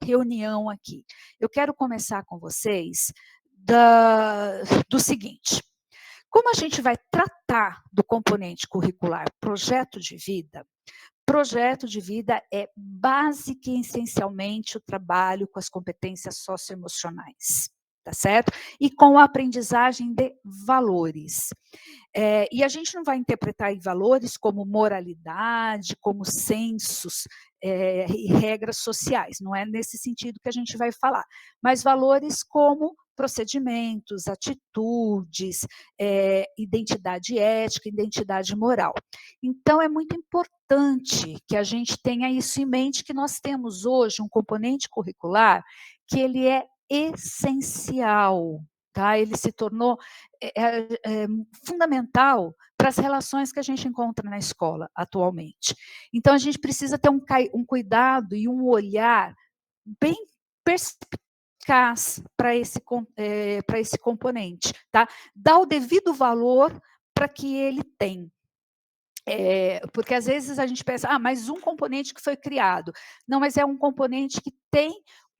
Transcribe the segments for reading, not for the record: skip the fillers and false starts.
reunião aqui. Eu quero começar com vocês do seguinte: como a gente vai tratar do componente curricular projeto de vida é básica e essencialmente o trabalho com as competências socioemocionais, tá certo? E com a aprendizagem de valores. E a gente não vai interpretar valores como moralidade, como sensos e regras sociais, não é nesse sentido que a gente vai falar, mas valores como procedimentos, atitudes, identidade ética, identidade moral. Então, é muito importante que a gente tenha isso em mente, que nós temos hoje um componente curricular que ele é essencial, tá? Ele se tornou fundamental para as relações que a gente encontra na escola atualmente. Então, a gente precisa ter um cuidado e um olhar bem perspicaz para esse componente, tá? Dar o devido valor para que ele tem. Porque às vezes a gente pensa, mas um componente que foi criado. Não, mas é um componente que tem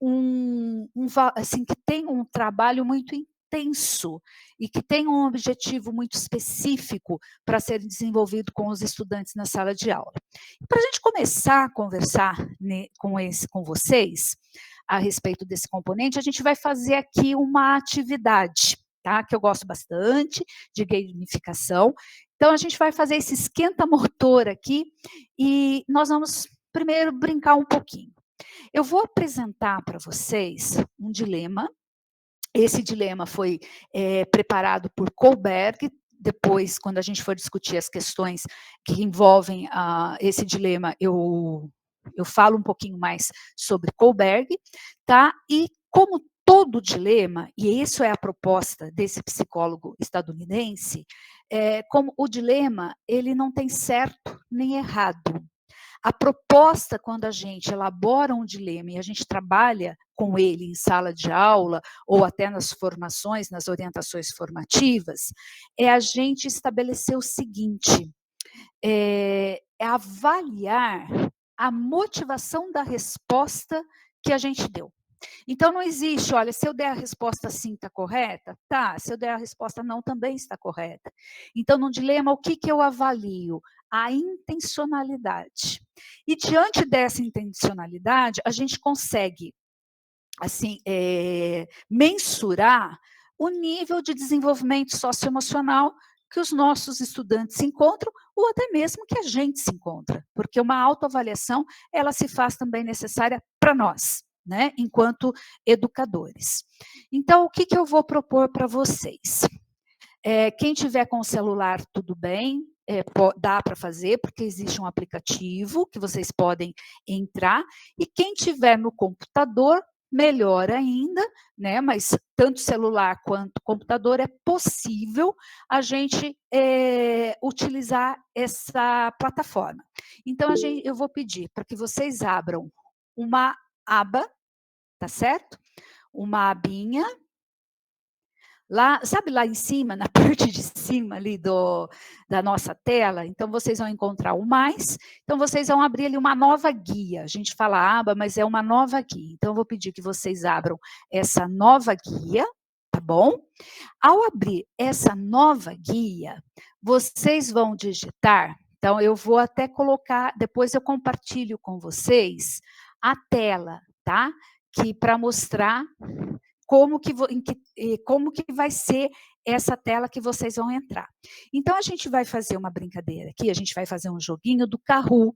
que tem um trabalho muito intenso e que tem um objetivo muito específico para ser desenvolvido com os estudantes na sala de aula. Para a gente começar a conversar com vocês a respeito desse componente, a gente vai fazer aqui uma atividade, tá? Que eu gosto bastante, de gamificação. Então, a gente vai fazer esse esquenta motor aqui e nós vamos primeiro brincar um pouquinho. Eu vou apresentar para vocês um dilema. Esse dilema foi preparado por Kohlberg. Depois, quando a gente for discutir as questões que envolvem esse dilema, eu falo um pouquinho mais sobre Kohlberg, tá? E como todo dilema, e isso é a proposta desse psicólogo estadunidense, como o dilema, ele não tem certo nem errado. A proposta, quando a gente elabora um dilema e a gente trabalha com ele em sala de aula ou até nas formações, nas orientações formativas, é a gente estabelecer o seguinte, é avaliar a motivação da resposta que a gente deu. Então, não existe, olha, se eu der a resposta sim, está correta? Tá, se eu der a resposta não, também está correta. Então, no dilema, o que eu avalio? A intencionalidade. E diante dessa intencionalidade, a gente consegue, assim, mensurar o nível de desenvolvimento socioemocional que os nossos estudantes encontram, ou até mesmo que a gente se encontra, porque uma autoavaliação, ela se faz também necessária para nós, né, enquanto educadores. Então, o que eu vou propor para vocês? Quem tiver com o celular, tudo bem, dá para fazer, porque existe um aplicativo que vocês podem entrar, e quem tiver no computador, melhor ainda, né? Mas tanto celular quanto computador é possível a gente utilizar essa plataforma. Então, eu vou pedir para que vocês abram uma aba, tá certo? Uma abinha. Lá, sabe lá em cima, na parte de cima ali da nossa tela, então vocês vão encontrar o mais, então vocês vão abrir ali uma nova guia, a gente fala aba, mas é uma nova guia, então eu vou pedir que vocês abram essa nova guia, tá bom? Ao abrir essa nova guia, vocês vão digitar, então eu vou até colocar, depois eu compartilho com vocês a tela, tá? Que para mostrar como que vai ser essa tela que vocês vão entrar. Então, a gente vai fazer uma brincadeira aqui, a gente vai fazer um joguinho do Kahoot.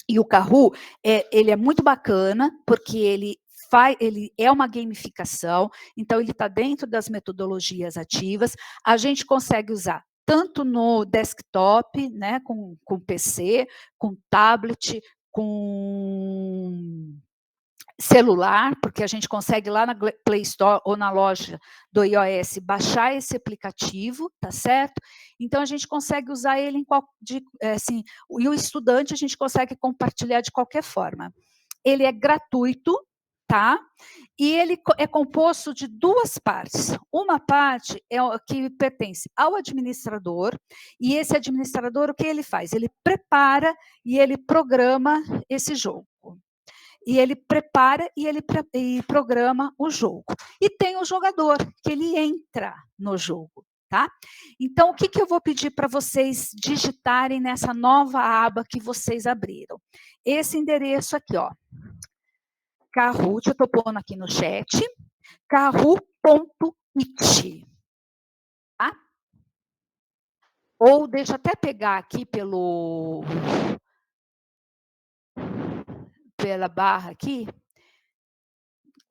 E o Kahoot, ele é muito bacana, porque ele é uma gamificação, então ele está dentro das metodologias ativas, a gente consegue usar tanto no desktop, né, com PC, com tablet, com celular, porque a gente consegue lá na Play Store ou na loja do iOS baixar esse aplicativo, tá certo? Então, a gente consegue usar ele assim, e o estudante a gente consegue compartilhar de qualquer forma. Ele é gratuito, tá? E ele é composto de duas partes. Uma parte é o que pertence ao administrador, e esse administrador, o que ele faz? Ele prepara e ele programa esse jogo. e ele prepara e ele programa o jogo. E tem o jogador, que ele entra no jogo, tá? Então, o que eu vou pedir para vocês digitarem nessa nova aba que vocês abriram? Esse endereço aqui, ó. Kahoot, eu estou pondo aqui no chat, kahoot.it, tá? Ou deixa eu até pegar aqui pela barra aqui,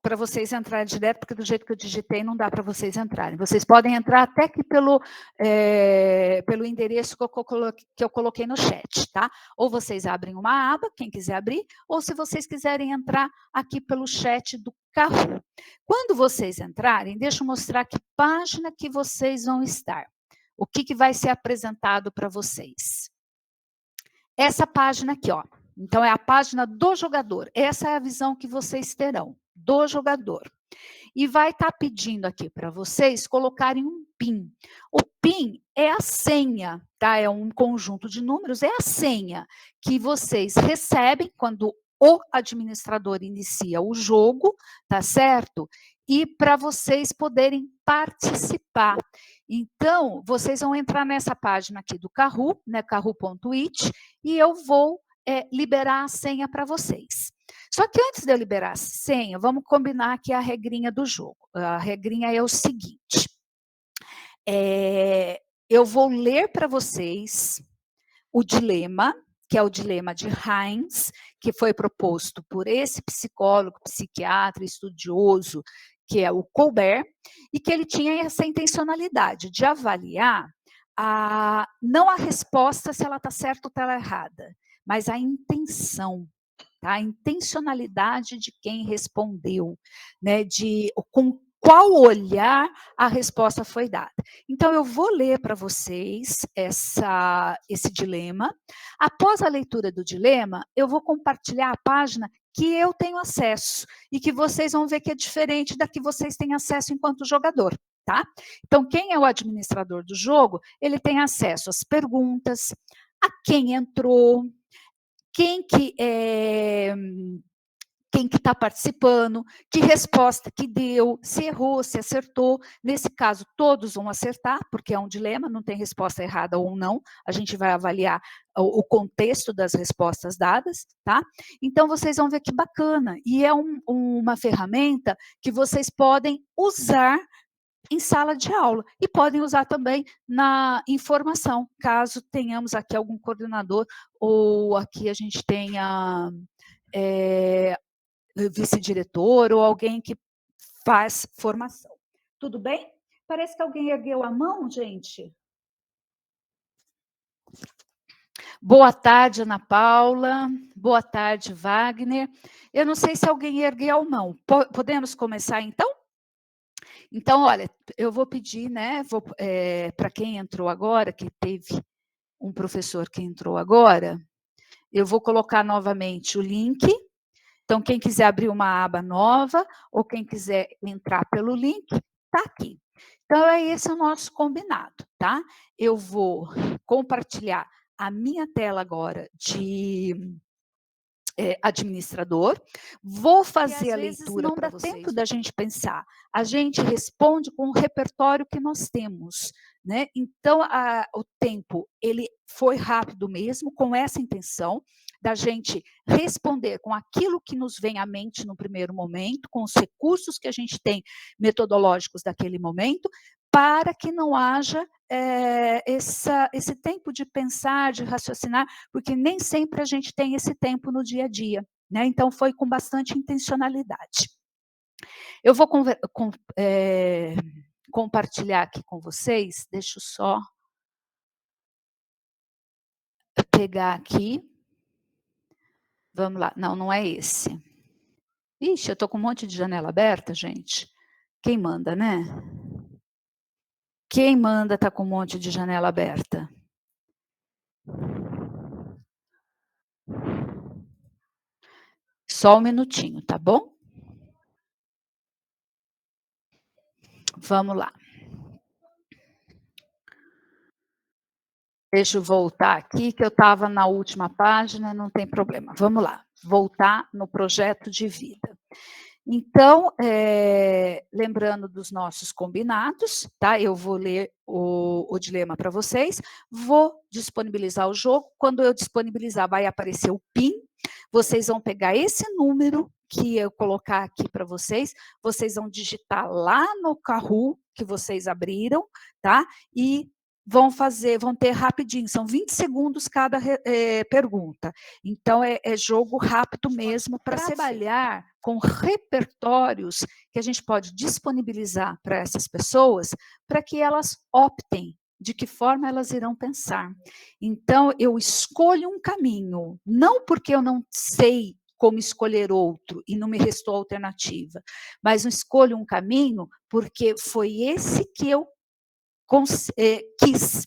para vocês entrarem direto, porque do jeito que eu digitei não dá para vocês entrarem. Vocês podem entrar até aqui pelo endereço que eu coloquei no chat, tá? Ou vocês abrem uma aba, quem quiser abrir, ou se vocês quiserem entrar aqui pelo chat do Kahoot. Quando vocês entrarem, deixa eu mostrar que página que vocês vão estar. O que vai ser apresentado para vocês. Essa página aqui, ó. Então, é a página do jogador. Essa é a visão que vocês terão, do jogador. E vai estar pedindo aqui para vocês colocarem um PIN. O PIN é a senha, tá? É um conjunto de números, é a senha que vocês recebem quando o administrador inicia o jogo, tá certo? E para vocês poderem participar. Então, vocês vão entrar nessa página aqui do Kahoot, né, kahoot.it, e eu vou liberar a senha para vocês. Só que antes de eu liberar a senha, vamos combinar aqui a regrinha do jogo. A regrinha é o seguinte, eu vou ler para vocês o dilema, que é o dilema de Heinz, que foi proposto por esse psicólogo, psiquiatra, estudioso, que é o Colbert, e que ele tinha essa intencionalidade de avaliar não a resposta se ela está certa ou está errada, mas a intenção, tá? A intencionalidade de quem respondeu, né? Com qual olhar a resposta foi dada. Então, eu vou ler para vocês esse dilema. Após a leitura do dilema, eu vou compartilhar a página que eu tenho acesso e que vocês vão ver que é diferente da que vocês têm acesso enquanto jogador, tá? Então, quem é o administrador do jogo, ele tem acesso às perguntas, a quem entrou, quem que está participando, que resposta que deu, se errou, se acertou. Nesse caso, todos vão acertar, porque é um dilema, não tem resposta errada ou não. A gente vai avaliar o contexto das respostas dadas, tá? Então, vocês vão ver que bacana. E é uma ferramenta que vocês podem usar em sala de aula e podem usar também na informação, caso tenhamos aqui algum coordenador ou aqui a gente tenha vice-diretor ou alguém que faz formação. Tudo bem? Parece que alguém ergueu a mão, gente. Boa tarde, Ana Paula. Boa tarde, Wagner. Eu não sei se alguém ergueu a mão. Podemos começar, então? Então, olha, eu vou pedir, né, para quem entrou agora, que teve um professor que entrou agora, eu vou colocar novamente o link. Então, quem quiser abrir uma aba nova, ou quem quiser entrar pelo link, está aqui. Então, esse é o nosso combinado, tá? Eu vou compartilhar a minha tela agora de administrador, vou fazer a leitura para vocês. Não dá tempo da gente pensar, a gente responde com o repertório que nós temos, né? Então, o tempo, ele foi rápido mesmo, com essa intenção da gente responder com aquilo que nos vem à mente no primeiro momento, com os recursos que a gente tem metodológicos daquele momento, para que não haja esse tempo de pensar, de raciocinar, porque nem sempre a gente tem esse tempo no dia a dia, né? Então, foi com bastante intencionalidade. Eu vou compartilhar aqui com vocês, deixa eu só pegar aqui. Vamos lá, não é esse. Ixi, eu estou com um monte de janela aberta, gente. Quem manda, né? Quem manda tá com um monte de janela aberta? Só um minutinho, tá bom? Vamos lá. Deixa eu voltar aqui, que eu estava na última página, não tem problema. Vamos lá. voltar no projeto de vida. Então, lembrando dos nossos combinados, tá? Eu vou ler o dilema para vocês, vou disponibilizar o jogo. Quando eu disponibilizar, vai aparecer o PIN. Vocês vão pegar esse número que eu colocar aqui para vocês, vocês vão digitar lá no Kahoot que vocês abriram, tá? E vão ter rapidinho, são 20 segundos cada pergunta. Então, é jogo rápido mesmo para trabalhar com repertórios que a gente pode disponibilizar para essas pessoas, para que elas optem de que forma elas irão pensar. Então, eu escolho um caminho, não porque eu não sei como escolher outro e não me restou alternativa, mas eu escolho um caminho porque foi esse que eu quis.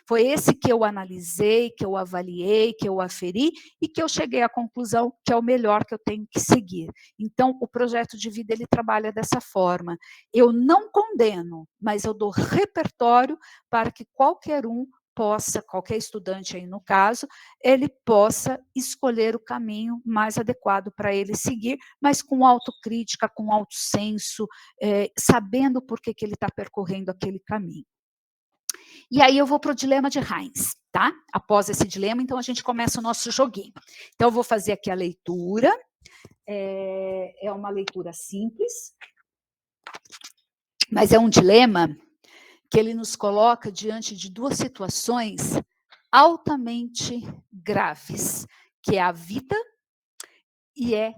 Foi esse que eu analisei, que eu avaliei, que eu aferi e que eu cheguei à conclusão que é o melhor que eu tenho que seguir. Então, o projeto de vida, ele trabalha dessa forma. Eu não condeno, mas eu dou repertório para que qualquer um possa, qualquer estudante aí no caso, ele possa escolher o caminho mais adequado para ele seguir, mas com autocrítica, com autossenso, sabendo por que ele está percorrendo aquele caminho. E aí eu vou para o dilema de Heinz, tá? Após esse dilema, então a gente começa o nosso joguinho. Então eu vou fazer aqui a leitura. É uma leitura simples, mas é um dilema que ele nos coloca diante de duas situações altamente graves, que é a vida e é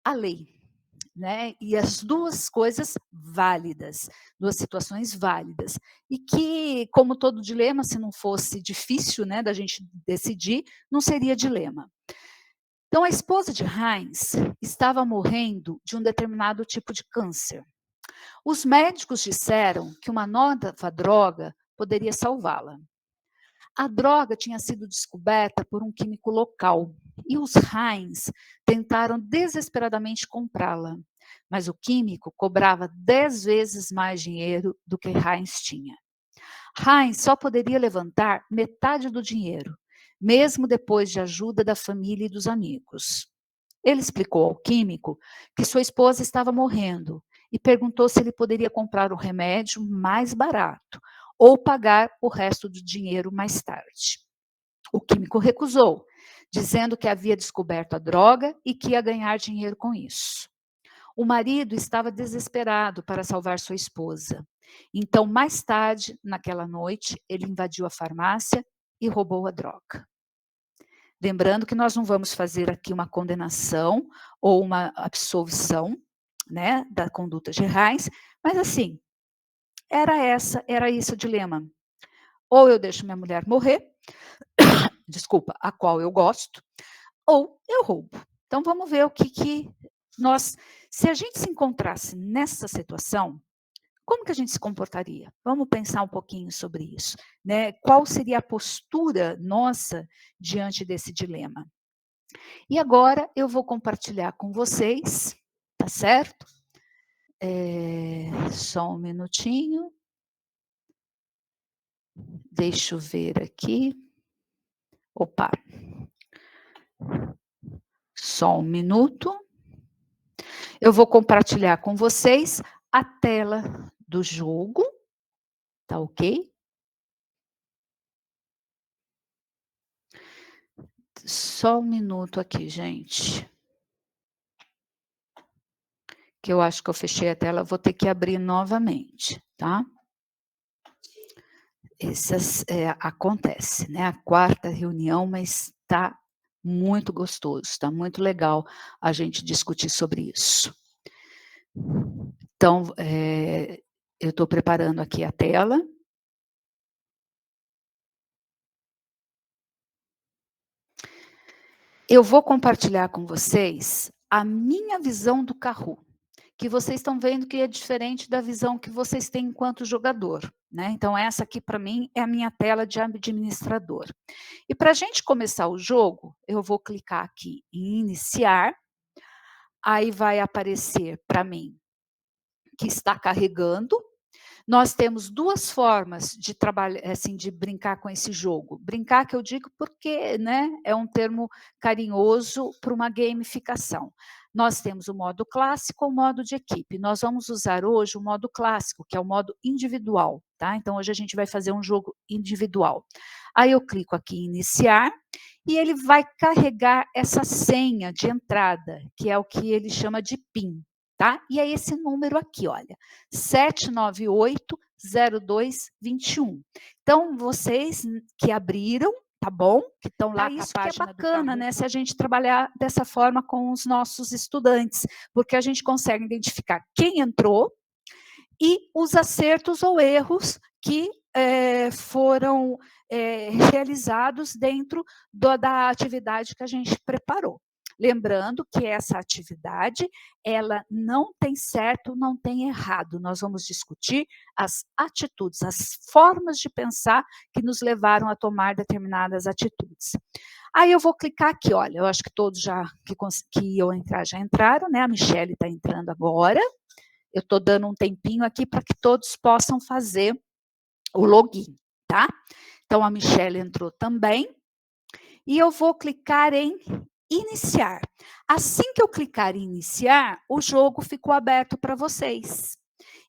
a lei. Né? E as duas coisas válidas, duas situações válidas. E que, como todo dilema, se não fosse difícil, né, da gente decidir, não seria dilema. Então, a esposa de Heinz estava morrendo de um determinado tipo de câncer. Os médicos disseram que uma nova droga poderia salvá-la. A droga tinha sido descoberta por um químico local e os Heinz tentaram desesperadamente comprá-la, mas o químico cobrava 10 vezes mais dinheiro do que Heinz tinha. Heinz só poderia levantar metade do dinheiro, mesmo depois de ajuda da família e dos amigos. Ele explicou ao químico que sua esposa estava morrendo e perguntou se ele poderia comprar o remédio mais barato ou pagar o resto do dinheiro mais tarde. O químico recusou, dizendo que havia descoberto a droga e que ia ganhar dinheiro com isso. O marido estava desesperado para salvar sua esposa. Então, mais tarde, naquela noite, ele invadiu a farmácia e roubou a droga. Lembrando que nós não vamos fazer aqui uma condenação ou uma absolvição, né, da conduta de Heinz, mas assim, era isso o dilema. Ou eu deixo minha mulher morrer, desculpa, a qual eu gosto, ou eu roubo. Então vamos ver o que nós, se a gente se encontrasse nessa situação, como que a gente se comportaria? Vamos pensar um pouquinho sobre isso, né? Qual seria a postura nossa diante desse dilema? E agora eu vou compartilhar com vocês, tá certo? Só um minutinho. Deixa eu ver aqui. Opa. Só um minuto. Eu vou compartilhar com vocês a tela do jogo, tá ok? Só um minuto aqui, gente. Que eu acho que eu fechei a tela, vou ter que abrir novamente, tá? Acontece, né? A quarta reunião, mas tá muito gostoso, está muito legal a gente discutir sobre isso. Então, eu estou preparando aqui a tela. Eu vou compartilhar com vocês a minha visão do Kahoot, que vocês estão vendo que é diferente da visão que vocês têm enquanto jogador, né? Então, essa aqui, para mim, é a minha tela de administrador. E para a gente começar o jogo, eu vou clicar aqui em iniciar, aí vai aparecer para mim que está carregando. Nós temos 2 formas de trabalhar, assim, de brincar com esse jogo. Brincar que eu digo porque, né, é um termo carinhoso para uma gamificação. Nós temos o modo clássico ou o modo de equipe. Nós vamos usar hoje o modo clássico, que é o modo individual, tá? Então hoje a gente vai fazer um jogo individual. Aí eu clico aqui em iniciar e ele vai carregar essa senha de entrada, que é o que ele chama de PIN, tá? E é esse número aqui, olha, 7980221. Então, vocês que abriram, tá bom? Que estão lá com a página do Kahoot. Isso que é bacana, né? Se a gente trabalhar dessa forma com os nossos estudantes, porque a gente consegue identificar quem entrou e os acertos ou erros que foram realizados dentro da atividade que a gente preparou. Lembrando que essa atividade, ela não tem certo, não tem errado. Nós vamos discutir as atitudes, as formas de pensar que nos levaram a tomar determinadas atitudes. Aí eu vou clicar aqui, olha, eu acho que todos já que iam entrar já entraram, né? A Michele está entrando agora. Eu estou dando um tempinho aqui para que todos possam fazer o login, tá? Então, a Michele entrou também. E eu vou clicar em iniciar. Assim que eu clicar em iniciar, o jogo ficou aberto para vocês.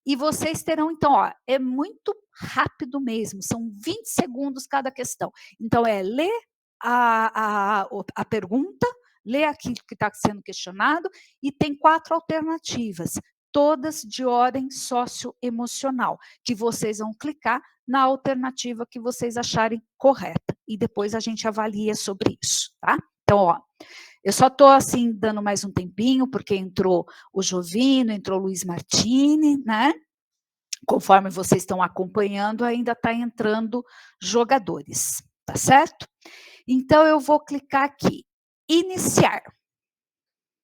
E vocês terão, então, ó, é muito rápido mesmo, são 20 segundos cada questão. Então, é ler a pergunta, ler aquilo que está sendo questionado, e tem 4 alternativas, todas de ordem socioemocional, que vocês vão clicar na alternativa que vocês acharem correta. E depois a gente avalia sobre isso, tá? Então, ó, eu só estou, assim, dando mais um tempinho, porque entrou o Jovino, entrou o Luiz Martini, né? Conforme vocês estão acompanhando, ainda está entrando jogadores, tá certo? Então, eu vou clicar aqui, iniciar.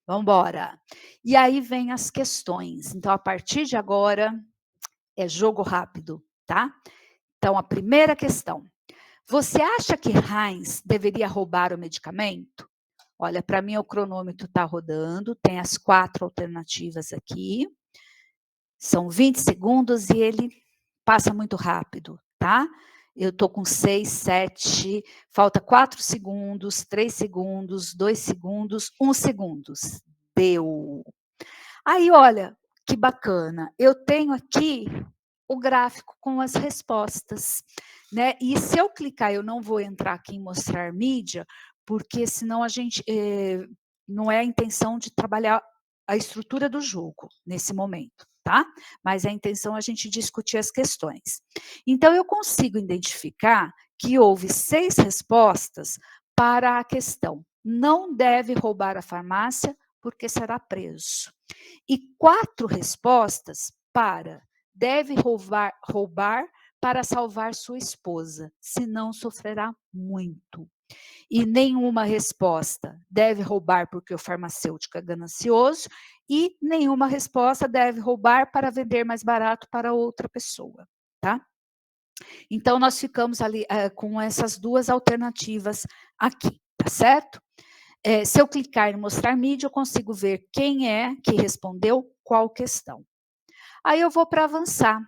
Vamos embora. E aí vem as questões. Então, a partir de agora, é jogo rápido, tá? Então, a primeira questão. Você acha que Heinz deveria roubar o medicamento? Olha, para mim o cronômetro está rodando, tem as 4 alternativas aqui. São 20 segundos e ele passa muito rápido, tá? Eu estou com 6, 7, falta 4 segundos, 3 segundos, 2 segundos, 1 segundo. Deu. Aí, olha, que bacana. Eu tenho aqui o gráfico com as respostas, né? E se eu clicar, eu não vou entrar aqui em mostrar mídia, porque senão a gente não é a intenção de trabalhar a estrutura do jogo nesse momento, tá? Mas a intenção é a gente discutir as questões. Então, eu consigo identificar que houve 6 respostas para a questão: não deve roubar a farmácia porque será preso. E 4 respostas para deve roubar para salvar sua esposa, senão sofrerá muito. E nenhuma resposta deve roubar porque o farmacêutico é ganancioso, e nenhuma resposta deve roubar para vender mais barato para outra pessoa, tá? Então, nós ficamos ali com essas 2 alternativas aqui, tá certo? Se eu clicar em mostrar mídia, eu consigo ver quem é que respondeu qual questão. Aí eu vou para avançar.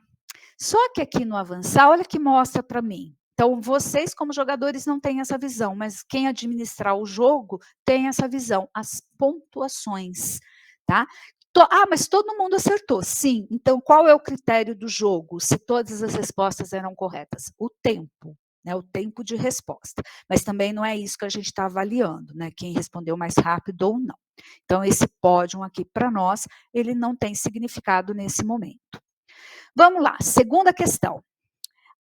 Só que aqui no avançar, olha que mostra para mim. Então, vocês como jogadores não têm essa visão, mas quem administrar o jogo tem essa visão, as pontuações, tá? Mas todo mundo acertou. Sim, então qual é o critério do jogo, se todas as respostas eram corretas? O tempo, né? O tempo de resposta. Mas também não é isso que a gente está avaliando, né? Quem respondeu mais rápido ou não. Então, esse pódio aqui para nós, ele não tem significado nesse momento. Vamos lá, segunda questão.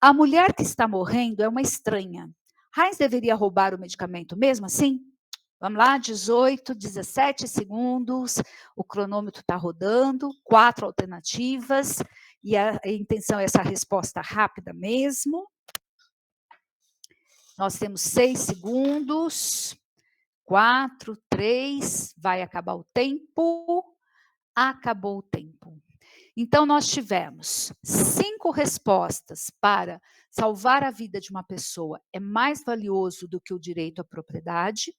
A mulher que está morrendo é uma estranha. Heinz deveria roubar o medicamento mesmo assim? Vamos lá, 18, 17 segundos, o cronômetro está rodando, 4 alternativas, e a intenção é essa resposta rápida mesmo. Nós temos 6 segundos, 4, 3, vai acabar o tempo, acabou o tempo. Então, nós tivemos 5 respostas para salvar a vida de uma pessoa é mais valioso do que o direito à propriedade.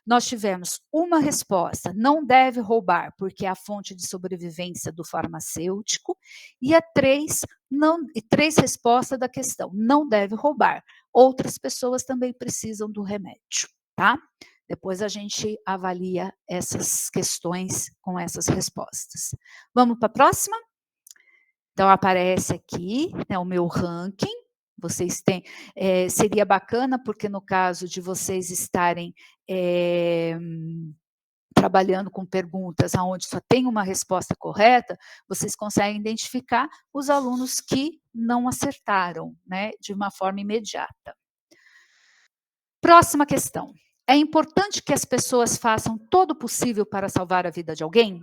Nós tivemos uma resposta, não deve roubar, porque é a fonte de sobrevivência do farmacêutico, e a 3, não, e 3 respostas da questão, não deve roubar. Outras pessoas também precisam do remédio, tá? Depois a gente avalia essas questões com essas respostas. Vamos para a próxima? Então, aparece aqui, né, o meu ranking. Vocês têm, seria bacana, porque no caso de vocês estarem trabalhando com perguntas onde só tem uma resposta correta, vocês conseguem identificar os alunos que não acertaram, né, de uma forma imediata. Próxima questão. É importante que as pessoas façam todo o possível para salvar a vida de alguém?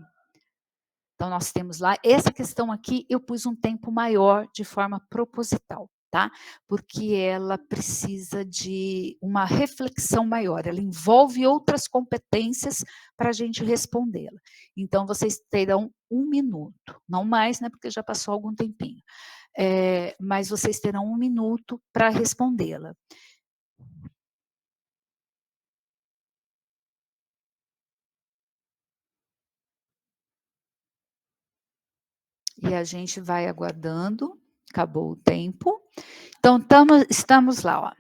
Então, nós temos lá, essa questão aqui, eu pus um tempo maior de forma proposital, tá? Porque ela precisa de uma reflexão maior, ela envolve outras competências para a gente respondê-la. Então, vocês terão 1 minuto, não mais, né? Porque já passou algum tempinho. Mas vocês terão 1 minuto para respondê-la. E a gente vai aguardando, acabou o tempo. Então, estamos lá, ó.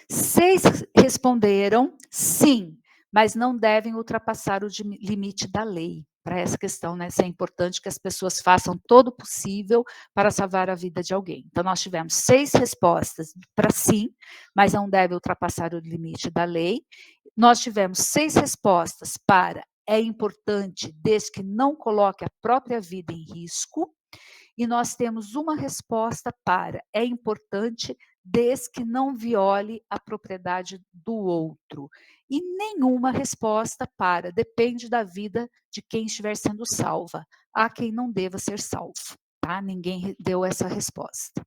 6 responderam sim, mas não devem ultrapassar o limite da lei. Para essa questão, né, se é importante que as pessoas façam todo o possível para salvar a vida de alguém. Então, nós tivemos 6 respostas para sim, mas não deve ultrapassar o limite da lei. Nós tivemos 6 respostas para é importante, desde que não coloque a própria vida em risco. E nós temos uma resposta para é importante, desde que não viole a propriedade do outro. E nenhuma resposta para depende da vida de quem estiver sendo salva. Há quem não deva ser salvo, tá? Ninguém deu essa resposta.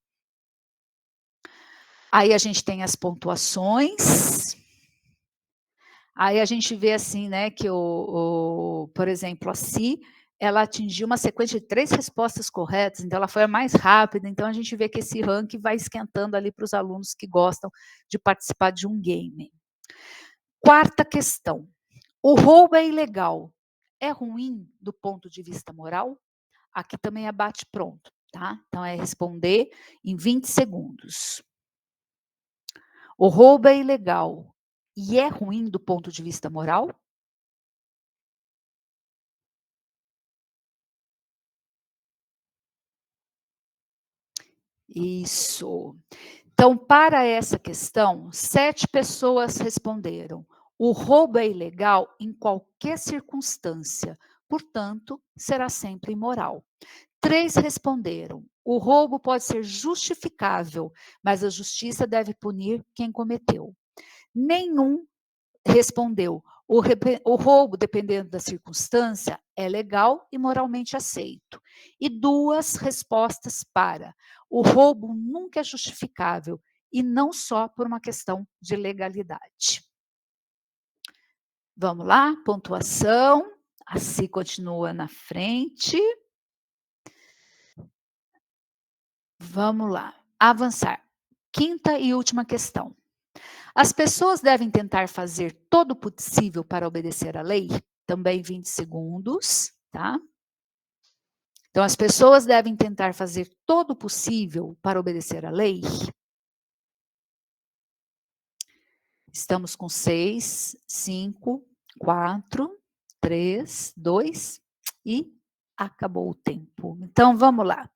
Aí a gente tem as pontuações. Aí a gente vê assim, né, que por exemplo, a Si, ela atingiu uma sequência de 3 respostas corretas, então ela foi a mais rápida, então a gente vê que esse ranking vai esquentando ali para os alunos que gostam de participar de um game. Quarta questão, o roubo é ilegal, é ruim do ponto de vista moral? Aqui também é bate pronto, tá? Então é responder em 20 segundos. O roubo é ilegal e é ruim do ponto de vista moral? Isso. Então, para essa questão, 7 pessoas responderam: o roubo é ilegal em qualquer circunstância, portanto, será sempre imoral. 3 responderam: o roubo pode ser justificável, mas a justiça deve punir quem cometeu. Nenhum respondeu: o roubo, dependendo da circunstância, é legal e moralmente aceito. E 2 respostas para: o roubo nunca é justificável, e não só por uma questão de legalidade. Vamos lá, pontuação. A Si continua na frente. Vamos lá, avançar. Quinta e última questão. As pessoas devem tentar fazer todo o possível para obedecer à lei? Também 20 segundos, tá? Então, as pessoas devem tentar fazer todo o possível para obedecer à lei? Estamos com 6, 5, 4, 3, 2 e acabou o tempo. Então, vamos lá.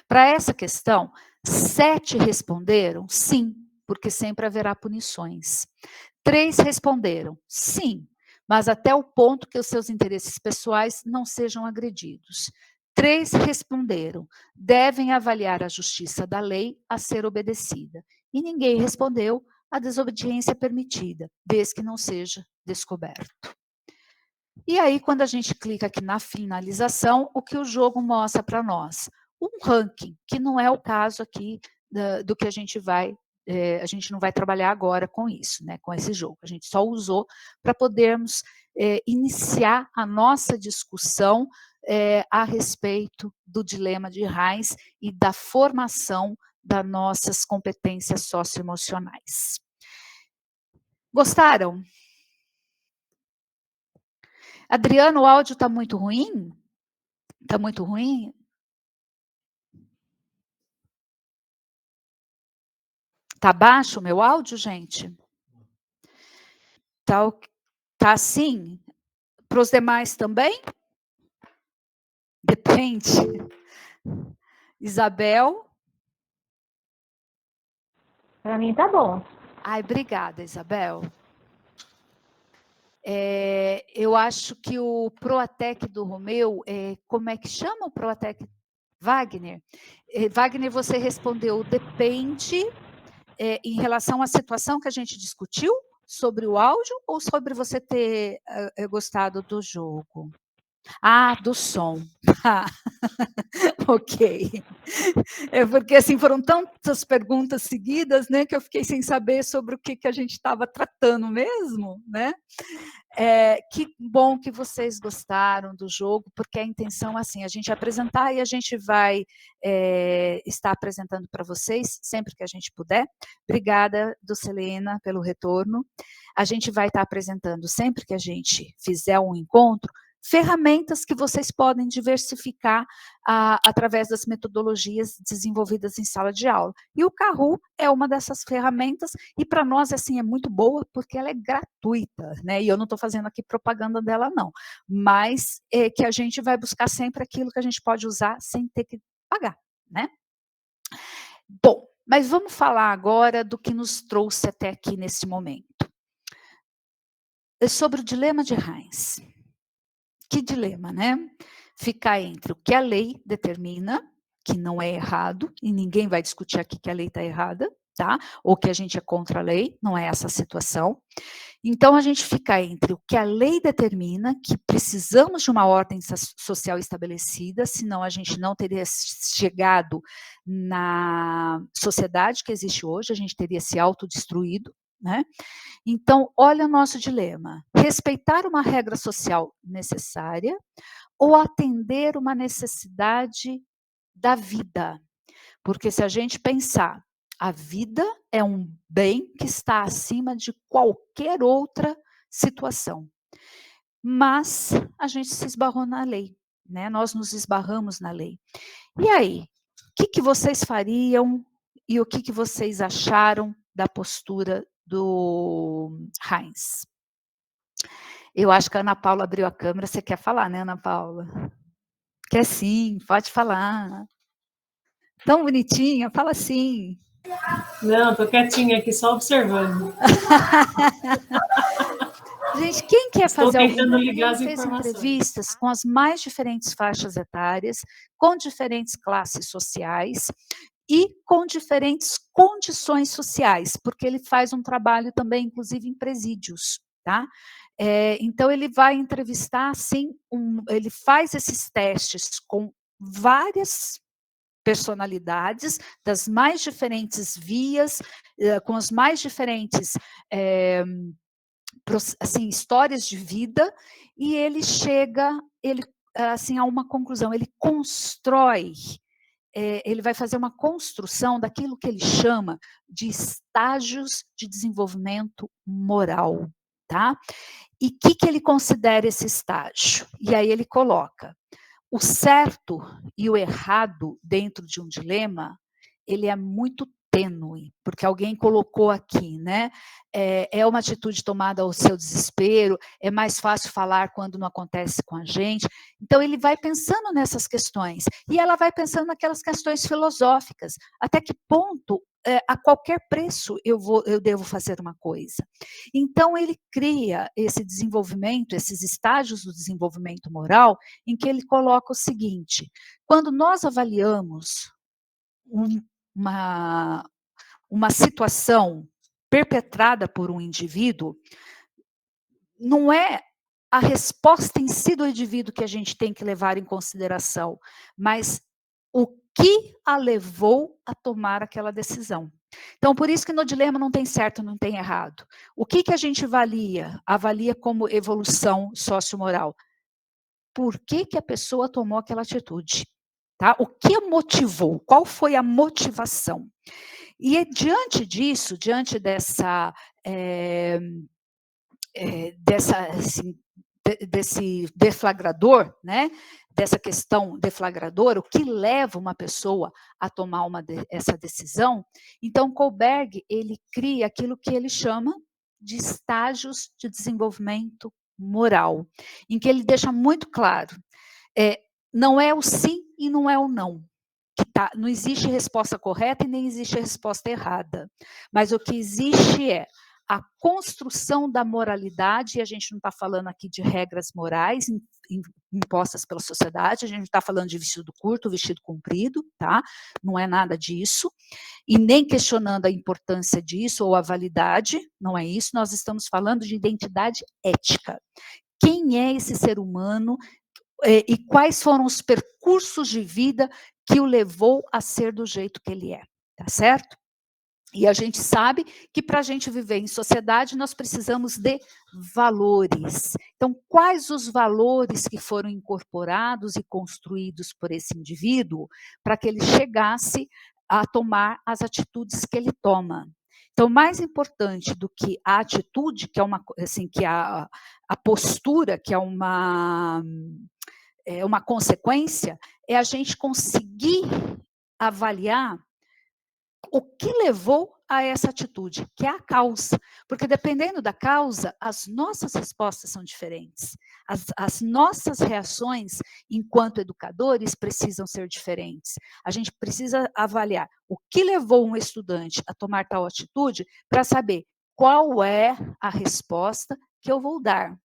Para essa questão, 7 responderam sim, porque sempre haverá punições. 3 responderam sim, mas até o ponto que os seus interesses pessoais não sejam agredidos. 3 responderam, devem avaliar a justiça da lei a ser obedecida. E ninguém respondeu, a desobediência é permitida, desde que não seja descoberto. E aí, quando a gente clica aqui na finalização, o que o jogo mostra para nós? Um ranking, que não é o caso aqui do que a gente não vai trabalhar agora com isso, né, com esse jogo. A gente só usou para podermos iniciar a nossa discussão a respeito do dilema de Heinz e da formação das nossas competências socioemocionais. Gostaram? Adriano, o áudio está muito ruim? Está muito ruim? Está baixo o meu áudio, gente? Tá assim? Para os demais também? Depende. Isabel? Para mim tá bom. Ai, obrigada, Isabel. Eu acho que o Proatec do Romeu, como é que chama o Proatec? Wagner. Wagner, você respondeu, depende em relação à situação que a gente discutiu sobre o áudio ou sobre você ter gostado do jogo? Ah, do som. Ah, ok. É porque assim foram tantas perguntas seguidas, né, que eu fiquei sem saber sobre o que a gente estava tratando mesmo, né? Que bom que vocês gostaram do jogo, porque a intenção assim, a gente apresentar e a gente vai estar apresentando para vocês sempre que a gente puder. Obrigada, Dulcelena, pelo retorno. A gente vai estar apresentando sempre que a gente fizer um encontro, ferramentas que vocês podem diversificar através das metodologias desenvolvidas em sala de aula. E o Kahoot é uma dessas ferramentas, e para nós, assim, é muito boa, porque ela é gratuita, né? E eu não estou fazendo aqui propaganda dela, não. Mas que a gente vai buscar sempre aquilo que a gente pode usar sem ter que pagar, né? Bom, mas vamos falar agora do que nos trouxe até aqui nesse momento. É sobre o dilema de Heinz. Que dilema, né? Ficar entre o que a lei determina, que não é errado, e ninguém vai discutir aqui que a lei está errada, tá? Ou que a gente é contra a lei, não é essa a situação. Então, a gente fica entre o que a lei determina, que precisamos de uma ordem social estabelecida, senão a gente não teria chegado na sociedade que existe hoje, a gente teria se autodestruído, né? Então, olha o nosso dilema: respeitar uma regra social necessária ou atender uma necessidade da vida? Porque se a gente pensar, a vida é um bem que está acima de qualquer outra situação. Mas a gente se esbarrou na lei, né? Nós nos esbarramos na lei. E aí, o que vocês fariam e o que vocês acharam da postura do Heinz? Eu acho que a Ana Paula abriu a câmera. Você quer falar, né, Ana Paula? Quer sim, pode falar. Tão bonitinha, fala sim. Não, estou quietinha aqui, só observando. Gente, quem quer fazer tentando ligar as fez informações. Entrevistas com as mais diferentes faixas etárias, com diferentes classes sociais e com diferentes condições sociais, porque ele faz um trabalho também, inclusive, em presídios, tá? Então, ele vai entrevistar, assim, ele faz esses testes com várias personalidades das mais diferentes vias, com as mais diferentes assim, histórias de vida, e ele chega assim, a uma conclusão, ele constrói, ele vai fazer uma construção daquilo que ele chama de estágios de desenvolvimento moral, tá? E o que ele considera esse estágio? E aí ele coloca: o certo e o errado dentro de um dilema, ele é muito tênue, porque alguém colocou aqui, né? É uma atitude tomada ao seu desespero, é mais fácil falar quando não acontece com a gente. Então, ele vai pensando nessas questões, e ela vai pensando naquelas questões filosóficas, até que ponto, a qualquer preço, eu devo fazer uma coisa. Então, ele cria esse desenvolvimento, esses estágios do desenvolvimento moral, em que ele coloca o seguinte: quando nós avaliamos uma situação perpetrada por um indivíduo, não é a resposta em si do indivíduo que a gente tem que levar em consideração, mas o que a levou a tomar aquela decisão. Então, por isso que no dilema não tem certo, não tem errado. O que a gente avalia? Avalia como evolução sociomoral. por que que a pessoa tomou aquela atitude, tá? O que a motivou? Qual foi a motivação? E diante disso, diante dessa, assim, desse deflagrador, né, dessa questão deflagradora, o que leva uma pessoa a tomar essa decisão, então Kohlberg, ele cria aquilo que ele chama de estágios de desenvolvimento moral, em que ele deixa muito claro, não é o sim e não é o não. Não existe resposta correta e nem existe resposta errada, mas o que existe é a construção da moralidade, e a gente não está falando aqui de regras morais impostas pela sociedade, a gente não está falando de vestido curto, vestido comprido, tá? Não é nada disso, e nem questionando a importância disso ou a validade, não é isso, nós estamos falando de identidade ética. Quem é esse ser humano e quais foram os percursos de vida que o levou a ser do jeito que ele é, tá certo? E a gente sabe que para a gente viver em sociedade, nós precisamos de valores. Então, quais os valores que foram incorporados e construídos por esse indivíduo para que ele chegasse a tomar as atitudes que ele toma? Então, mais importante do que a atitude, que é uma, assim, que a postura, que é uma consequência, é a gente conseguir avaliar o que levou a essa atitude, que é a causa. Porque dependendo da causa, as nossas respostas são diferentes. As nossas reações, enquanto educadores, precisam ser diferentes. A gente precisa avaliar o que levou um estudante a tomar tal atitude para saber qual é a resposta que eu vou dar.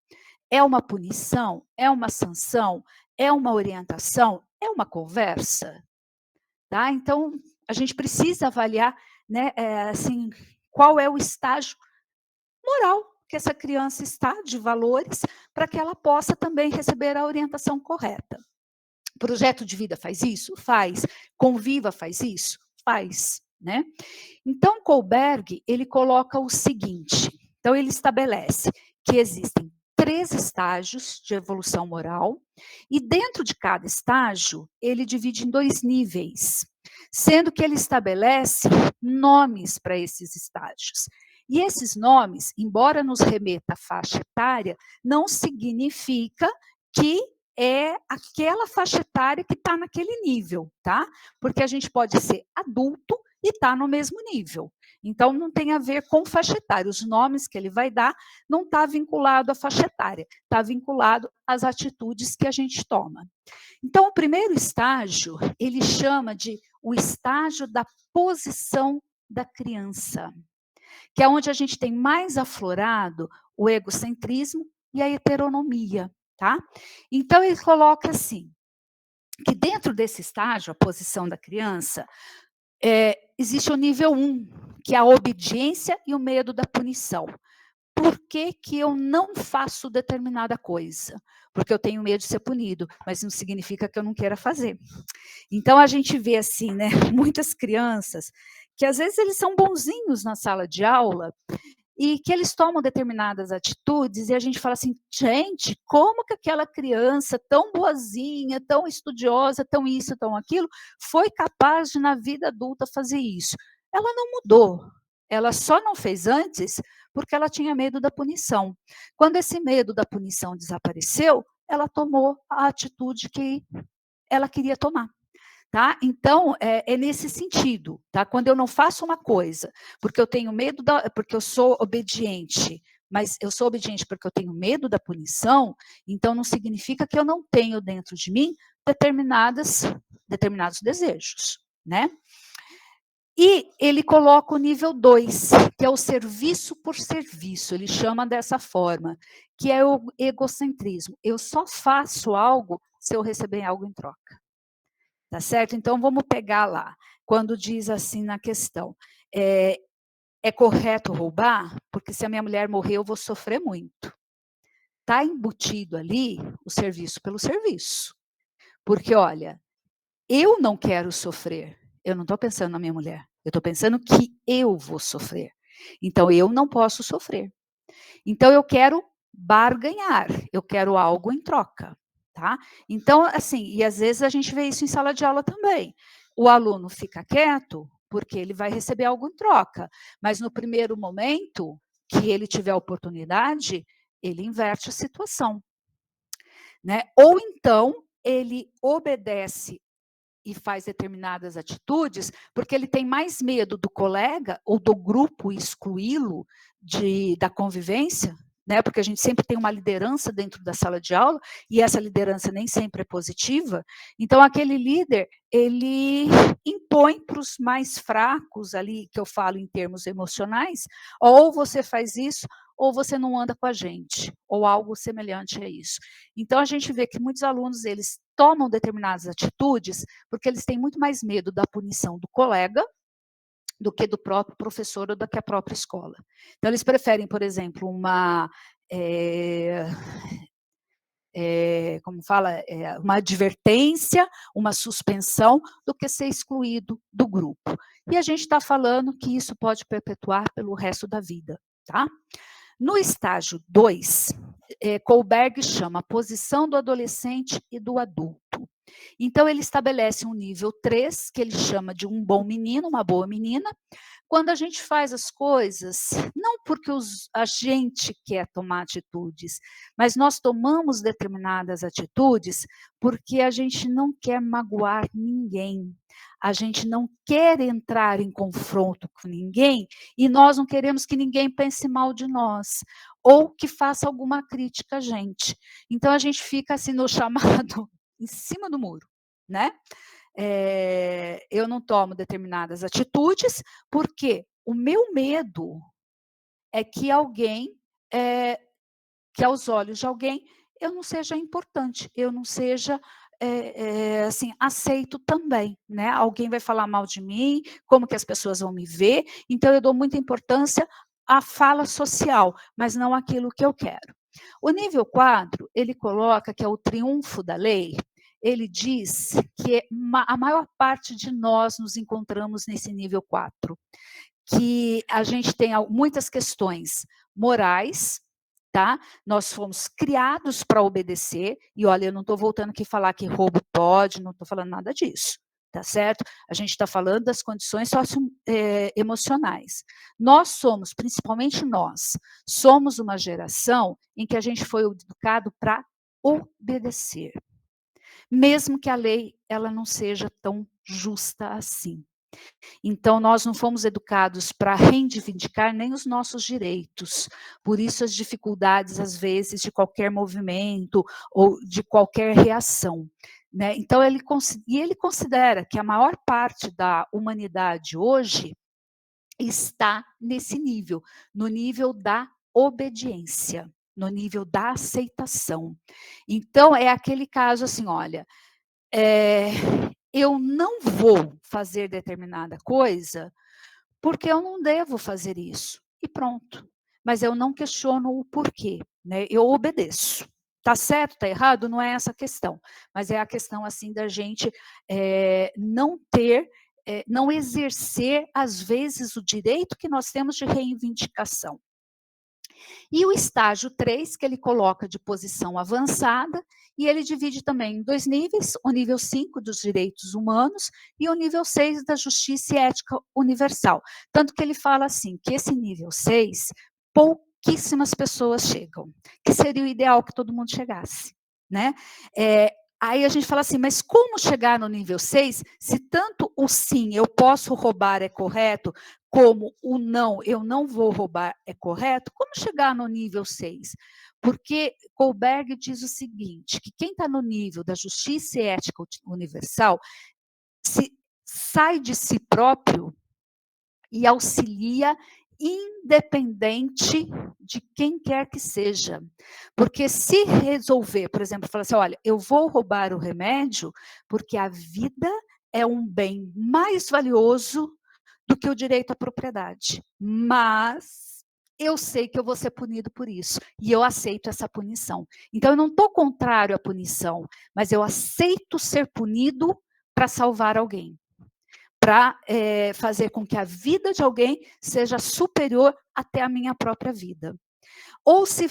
É uma punição? É uma sanção? É uma orientação? É uma conversa? Tá? Então, a gente precisa avaliar, né, assim, qual é o estágio moral que essa criança está, de valores, para que ela possa também receber a orientação correta. Projeto de vida faz isso? Faz. Conviva faz isso? Faz. Né? Então, Kohlberg, ele coloca o seguinte, então ele estabelece que existem 3 estágios de evolução moral, e dentro de cada estágio, ele divide em 2 níveis, sendo que ele estabelece nomes para esses estágios. E esses nomes, embora nos remeta à faixa etária, não significa que é aquela faixa etária que está naquele nível, tá? Porque a gente pode ser adulto e está no mesmo nível. Então, não tem a ver com faixa etária. Os nomes que ele vai dar não está vinculado à faixa etária, está vinculado às atitudes que a gente toma. Então, o primeiro estágio, ele chama de o estágio da posição da criança, que é onde a gente tem mais aflorado o egocentrismo e a heteronomia, tá? Então, ele coloca assim, que dentro desse estágio, a posição da criança, existe o nível 1, que é a obediência e o medo da punição. Por que que eu não faço determinada coisa? Porque eu tenho medo de ser punido, mas não significa que eu não queira fazer. Então, a gente vê assim, né, muitas crianças que às vezes eles são bonzinhos na sala de aula e que eles tomam determinadas atitudes e a gente fala assim, gente, como que aquela criança tão boazinha, tão estudiosa, tão isso, tão aquilo, foi capaz de na vida adulta fazer isso? Ela não mudou, ela só não fez antes porque ela tinha medo da punição. Quando esse medo da punição desapareceu, ela tomou a atitude que ela queria tomar. Tá? Então, é nesse sentido, tá? Quando eu não faço uma coisa, porque eu tenho medo, porque eu sou obediente, mas eu sou obediente porque eu tenho medo da punição, então não significa que eu não tenho dentro de mim determinados desejos, né? E ele coloca o nível 2, que é o serviço por serviço, ele chama dessa forma, que é o egocentrismo. Eu só faço algo se eu receber algo em troca. Tá certo? Então, vamos pegar lá, quando diz assim na questão, é correto roubar? Porque se a minha mulher morrer, eu vou sofrer muito. Está embutido ali o serviço pelo serviço. Porque, olha, eu não quero sofrer, eu não estou pensando na minha mulher, eu estou pensando que eu vou sofrer. Então, eu não posso sofrer. Então, eu quero barganhar, eu quero algo em troca. tá? Então, assim, e às vezes a gente vê isso em sala de aula também. O aluno fica quieto porque ele vai receber algo em troca, mas no primeiro momento que ele tiver a oportunidade, ele inverte a situação, né? Ou então ele obedece e faz determinadas atitudes, porque ele tem mais medo do colega ou do grupo excluí-lo da convivência, né? Porque a gente sempre tem uma liderança dentro da sala de aula, e essa liderança nem sempre é positiva. Então, aquele líder, ele impõe para os mais fracos ali, que eu falo em termos emocionais, ou você faz isso, ou você não anda com a gente, ou algo semelhante a isso. Então, a gente vê que muitos alunos, eles tomam determinadas atitudes porque eles têm muito mais medo da punição do colega do que do próprio professor ou da que a própria escola. Então, eles preferem, por exemplo, como fala, uma advertência, uma suspensão, do que ser excluído do grupo. E a gente está falando que isso pode perpetuar pelo resto da vida, tá? No estágio 2, Kohlberg chama a posição do adolescente e do adulto. Então, ele estabelece um nível 3, que ele chama de um bom menino, uma boa menina, quando a gente faz as coisas, não porque a gente quer tomar atitudes, mas nós tomamos determinadas atitudes porque a gente não quer magoar ninguém, a gente não quer entrar em confronto com ninguém e nós não queremos que ninguém pense mal de nós ou que faça alguma crítica a gente. Então, a gente fica assim no chamado em cima do muro, né? Eu não tomo determinadas atitudes, porque o meu medo é que alguém, que aos olhos de alguém, eu não seja importante, eu não seja, assim, aceito também, né? Alguém vai falar mal de mim, como que as pessoas vão me ver, então eu dou muita importância à fala social, mas não àquilo que eu quero. O nível 4, ele coloca que é o triunfo da lei. Ele diz que a maior parte de nós nos encontramos nesse nível 4, que a gente tem muitas questões morais, tá? Nós fomos criados para obedecer, e olha, eu não estou voltando aqui falar que roubo pode, não estou falando nada disso, tá certo? A gente está falando das condições socioemocionais. Nós somos, principalmente nós, somos uma geração em que a gente foi educado para obedecer, mesmo que a lei ela não seja tão justa assim. Então, nós não fomos educados para reivindicar nem os nossos direitos. Por isso, as dificuldades, às vezes, de qualquer movimento ou de qualquer reação, né? Então, ele considera que a maior parte da humanidade hoje está nesse nível, no nível da obediência, no nível da aceitação. Então, é aquele caso assim, olha, eu não vou fazer determinada coisa porque eu não devo fazer isso. E pronto. Mas eu não questiono o porquê, né? Eu obedeço. Tá certo, tá errado? Não é essa a questão. Mas é a questão, assim, da gente não ter, não exercer, às vezes, o direito que nós temos de reivindicação. E o estágio 3, que ele coloca de posição avançada, e ele divide também em 2 níveis, o nível 5 dos direitos humanos e o nível 6 da justiça e ética universal. Tanto que ele fala assim, que esse nível 6, pouquíssimas pessoas chegam, que seria o ideal que todo mundo chegasse, né? Aí a gente fala assim, mas como chegar no nível 6, se tanto o sim, eu posso roubar, é correto, como o não, eu não vou roubar, é correto? Como chegar no nível 6? Porque Kohlberg diz o seguinte, que quem está no nível da justiça e ética universal sai de si próprio e auxilia independente de quem quer que seja. Porque se resolver, por exemplo, falar assim, olha, eu vou roubar o remédio porque a vida é um bem mais valioso do que o direito à propriedade. Mas eu sei que eu vou ser punido por isso, e eu aceito essa punição. Então, eu não estou contrário à punição, mas eu aceito ser punido para salvar alguém, para fazer com que a vida de alguém seja superior até a minha própria vida. Ou se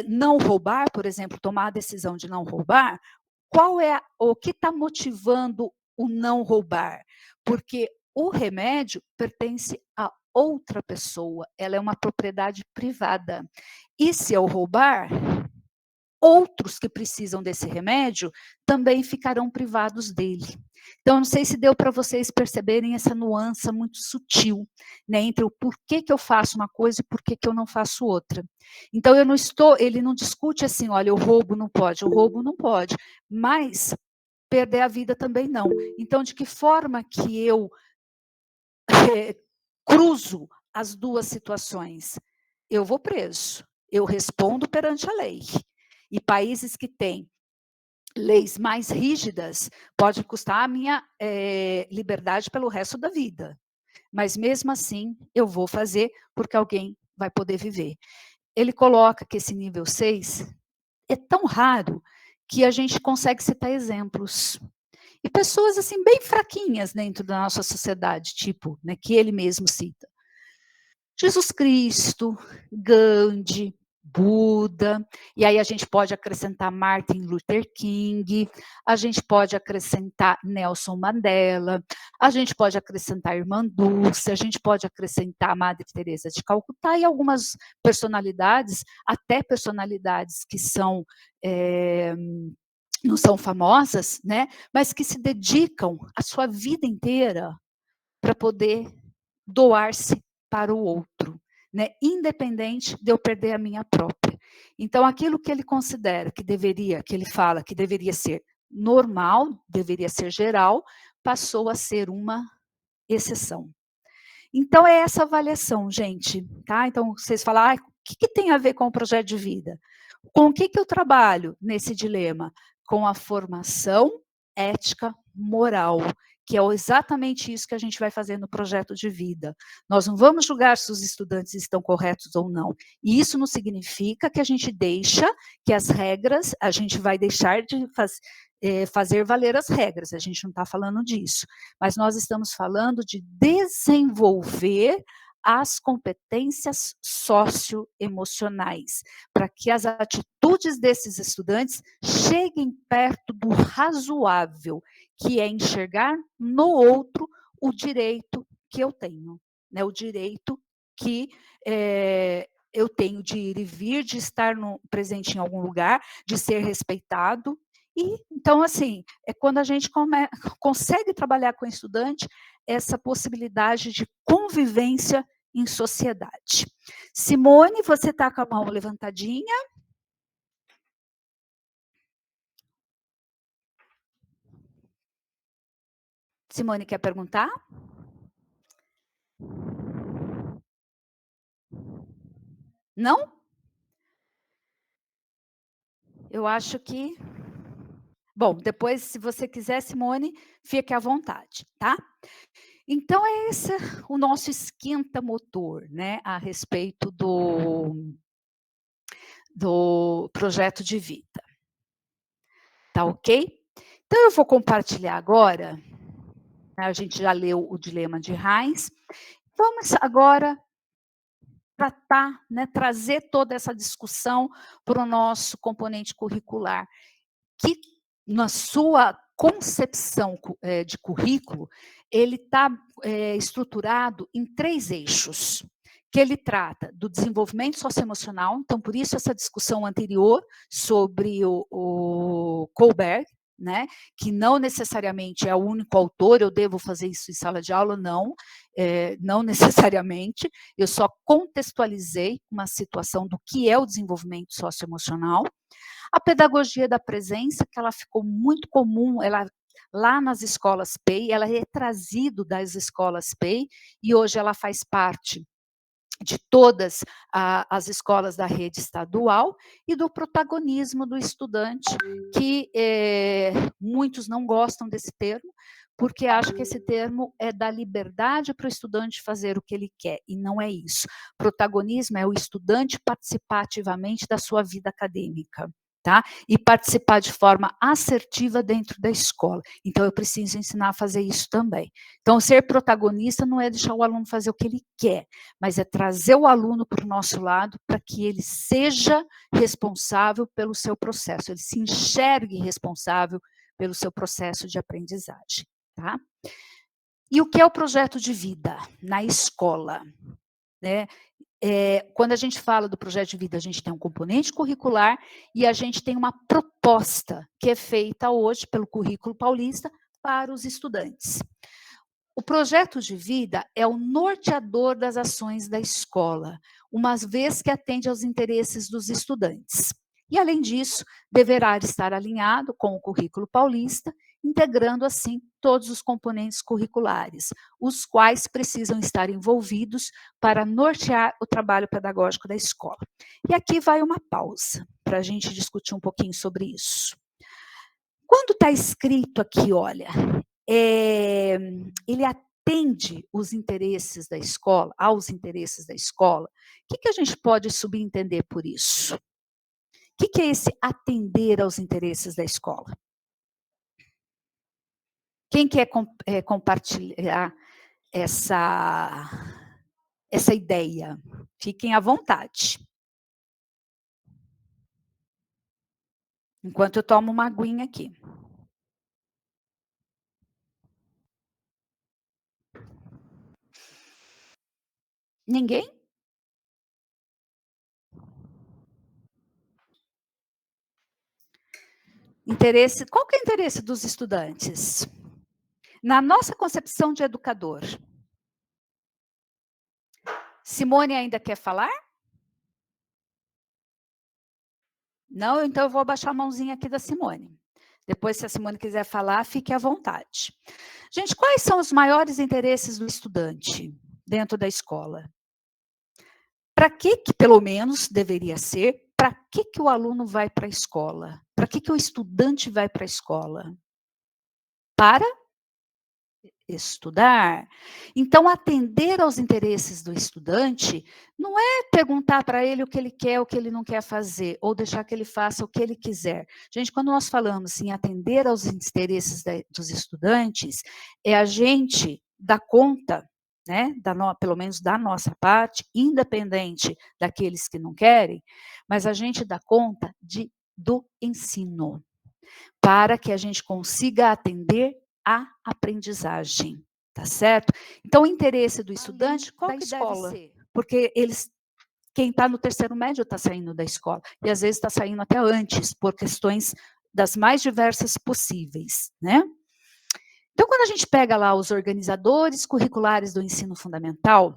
não roubar, por exemplo, tomar a decisão de não roubar, o que está motivando o não roubar? Porque o remédio pertence a outra pessoa, ela é uma propriedade privada. E se eu roubar, outros que precisam desse remédio também ficarão privados dele. Então, não sei se deu para vocês perceberem essa nuance muito sutil, né, entre o porquê que eu faço uma coisa e porquê que eu não faço outra. Então, ele não discute assim, olha, o roubo não pode, mas perder a vida também não. Então, de que forma que eu cruzo as duas situações? Eu vou preso, eu respondo perante a lei. E países que têm leis mais rígidas pode custar a minha liberdade pelo resto da vida. Mas mesmo assim, eu vou fazer porque alguém vai poder viver. Ele coloca que esse nível 6 é tão raro que a gente consegue citar exemplos. E pessoas assim bem fraquinhas dentro da nossa sociedade, tipo, né, que ele mesmo cita. Jesus Cristo, Gandhi, Buda, e aí a gente pode acrescentar Martin Luther King, a gente pode acrescentar Nelson Mandela, a gente pode acrescentar Irmã Dulce, a gente pode acrescentar Madre Teresa de Calcutá e algumas personalidades, até personalidades que são não são famosas, né, mas que se dedicam a sua vida inteira para poder doar-se para o outro, né, independente de eu perder a minha própria. Então, aquilo que ele considera que ele fala que deveria ser normal, deveria ser geral, passou a ser uma exceção. Então, é essa avaliação, gente, tá? Então, vocês falam, o que tem a ver com o projeto de vida? Com o que eu trabalho nesse dilema? Com a formação ética moral, que é exatamente isso que a gente vai fazer no projeto de vida. Nós não vamos julgar se os estudantes estão corretos ou não. E isso não significa que a gente deixa que as regras, a gente vai deixar de fazer valer as regras, a gente não está falando disso. Mas nós estamos falando de desenvolver as competências socioemocionais, para que as atitudes desses estudantes cheguem perto do razoável, que é enxergar no outro o direito que eu tenho, né? O direito que eu tenho de ir e vir, de estar presente em algum lugar, de ser respeitado. E, então, assim, é quando a gente consegue trabalhar com o estudante essa possibilidade de convivência em sociedade. Simone, você está com a mão levantadinha? Simone, quer perguntar? Não? Eu acho que... Bom, depois, se você quiser, Simone, fique à vontade, tá? Então, é esse o nosso esquenta motor, né, a respeito do projeto de vida. Tá ok? Então, eu vou compartilhar agora, né, a gente já leu o Dilema de Heinz, vamos agora tratar, né, trazer toda essa discussão para o nosso componente curricular, que na sua concepção de currículo, ele está estruturado em 3 eixos, que ele trata do desenvolvimento socioemocional, então por isso essa discussão anterior sobre o Kohlberg, né, que não necessariamente é o único autor, eu devo fazer isso em sala de aula, não, não necessariamente, eu só contextualizei uma situação do que é o desenvolvimento socioemocional. A pedagogia da presença, que ela ficou muito comum, lá nas escolas PEI, ela é trazido das escolas PEI, e hoje ela faz parte de todas as escolas da rede estadual, e do protagonismo do estudante, que muitos não gostam desse termo, porque acham que esse termo é da liberdade para o estudante fazer o que ele quer, e não é isso. Protagonismo é o estudante participar ativamente da sua vida acadêmica. tá? E participar de forma assertiva dentro da escola. Então, eu preciso ensinar a fazer isso também. Então, ser protagonista não é deixar o aluno fazer o que ele quer, mas é trazer o aluno para o nosso lado para que ele seja responsável pelo seu processo, ele se enxergue responsável pelo seu processo de aprendizagem, tá? E o que é o projeto de vida na escola, né? Quando a gente fala do projeto de vida, a gente tem um componente curricular e a gente tem uma proposta que é feita hoje pelo Currículo Paulista para os estudantes. O projeto de vida é o norteador das ações da escola, uma vez que atende aos interesses dos estudantes. E, além disso, deverá estar alinhado com o Currículo Paulista, integrando, assim, todos os componentes curriculares, os quais precisam estar envolvidos para nortear o trabalho pedagógico da escola. E aqui vai uma pausa, para a gente discutir um pouquinho sobre isso. Quando está escrito aqui, olha, ele atende os interesses da escola, aos interesses da escola, o que a gente pode subentender por isso? O que é esse atender aos interesses da escola? Quem quer compartilhar essa ideia? Fiquem à vontade. Enquanto eu tomo uma aguinha aqui. Ninguém? Interesse, qual que é o interesse dos estudantes? Na nossa concepção de educador. Simone ainda quer falar? Não, então eu vou abaixar a mãozinha aqui da Simone. Depois, se a Simone quiser falar, fique à vontade. Gente, quais são os maiores interesses do estudante dentro da escola? Para que, pelo menos, deveria ser, para que o aluno vai para a escola? Para que o estudante vai para a escola? Para estudar. Então, atender aos interesses do estudante não é perguntar para ele o que ele quer, o que ele não quer fazer, ou deixar que ele faça o que ele quiser. Gente, quando nós falamos em atender aos interesses dos estudantes, é a gente dar conta, né, pelo menos da nossa parte, independente daqueles que não querem, mas a gente dá conta do ensino, para que a gente consiga atender a aprendizagem, tá certo? Então, o interesse do estudante, qual que deve ser? Porque quem está no terceiro médio está saindo da escola, e às vezes está saindo até antes, por questões das mais diversas possíveis, né? Então, quando a gente pega lá os organizadores curriculares do ensino fundamental,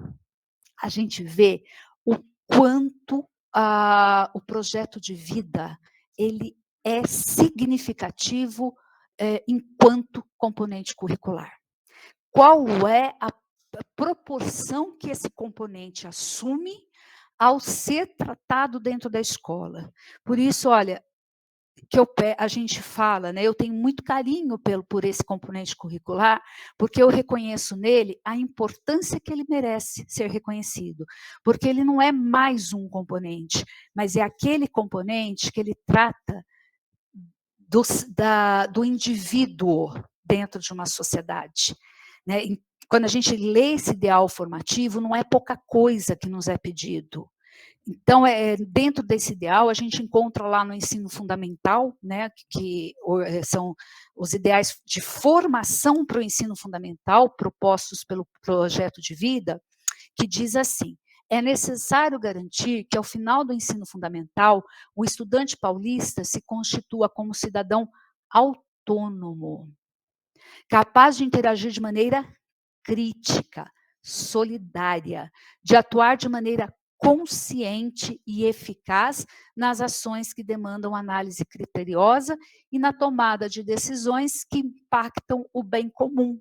a gente vê o quanto o projeto de vida, ele é significativo enquanto componente curricular. Qual é a proporção que esse componente assume ao ser tratado dentro da escola? Por isso, olha, a gente fala, né, eu tenho muito carinho por esse componente curricular, porque eu reconheço nele a importância que ele merece ser reconhecido, porque ele não é mais um componente, mas é aquele componente que ele trata do indivíduo dentro de uma sociedade, né? Quando a gente lê esse ideal formativo, não é pouca coisa que nos é pedido. Então, dentro desse ideal, a gente encontra lá no ensino fundamental, né, que são os ideais de formação para o ensino fundamental, propostos pelo projeto de vida, que diz assim: é necessário garantir que, ao final do ensino fundamental, o estudante paulista se constitua como cidadão autônomo, capaz de interagir de maneira crítica, solidária, de atuar de maneira consciente e eficaz nas ações que demandam análise criteriosa e na tomada de decisões que impactam o bem comum,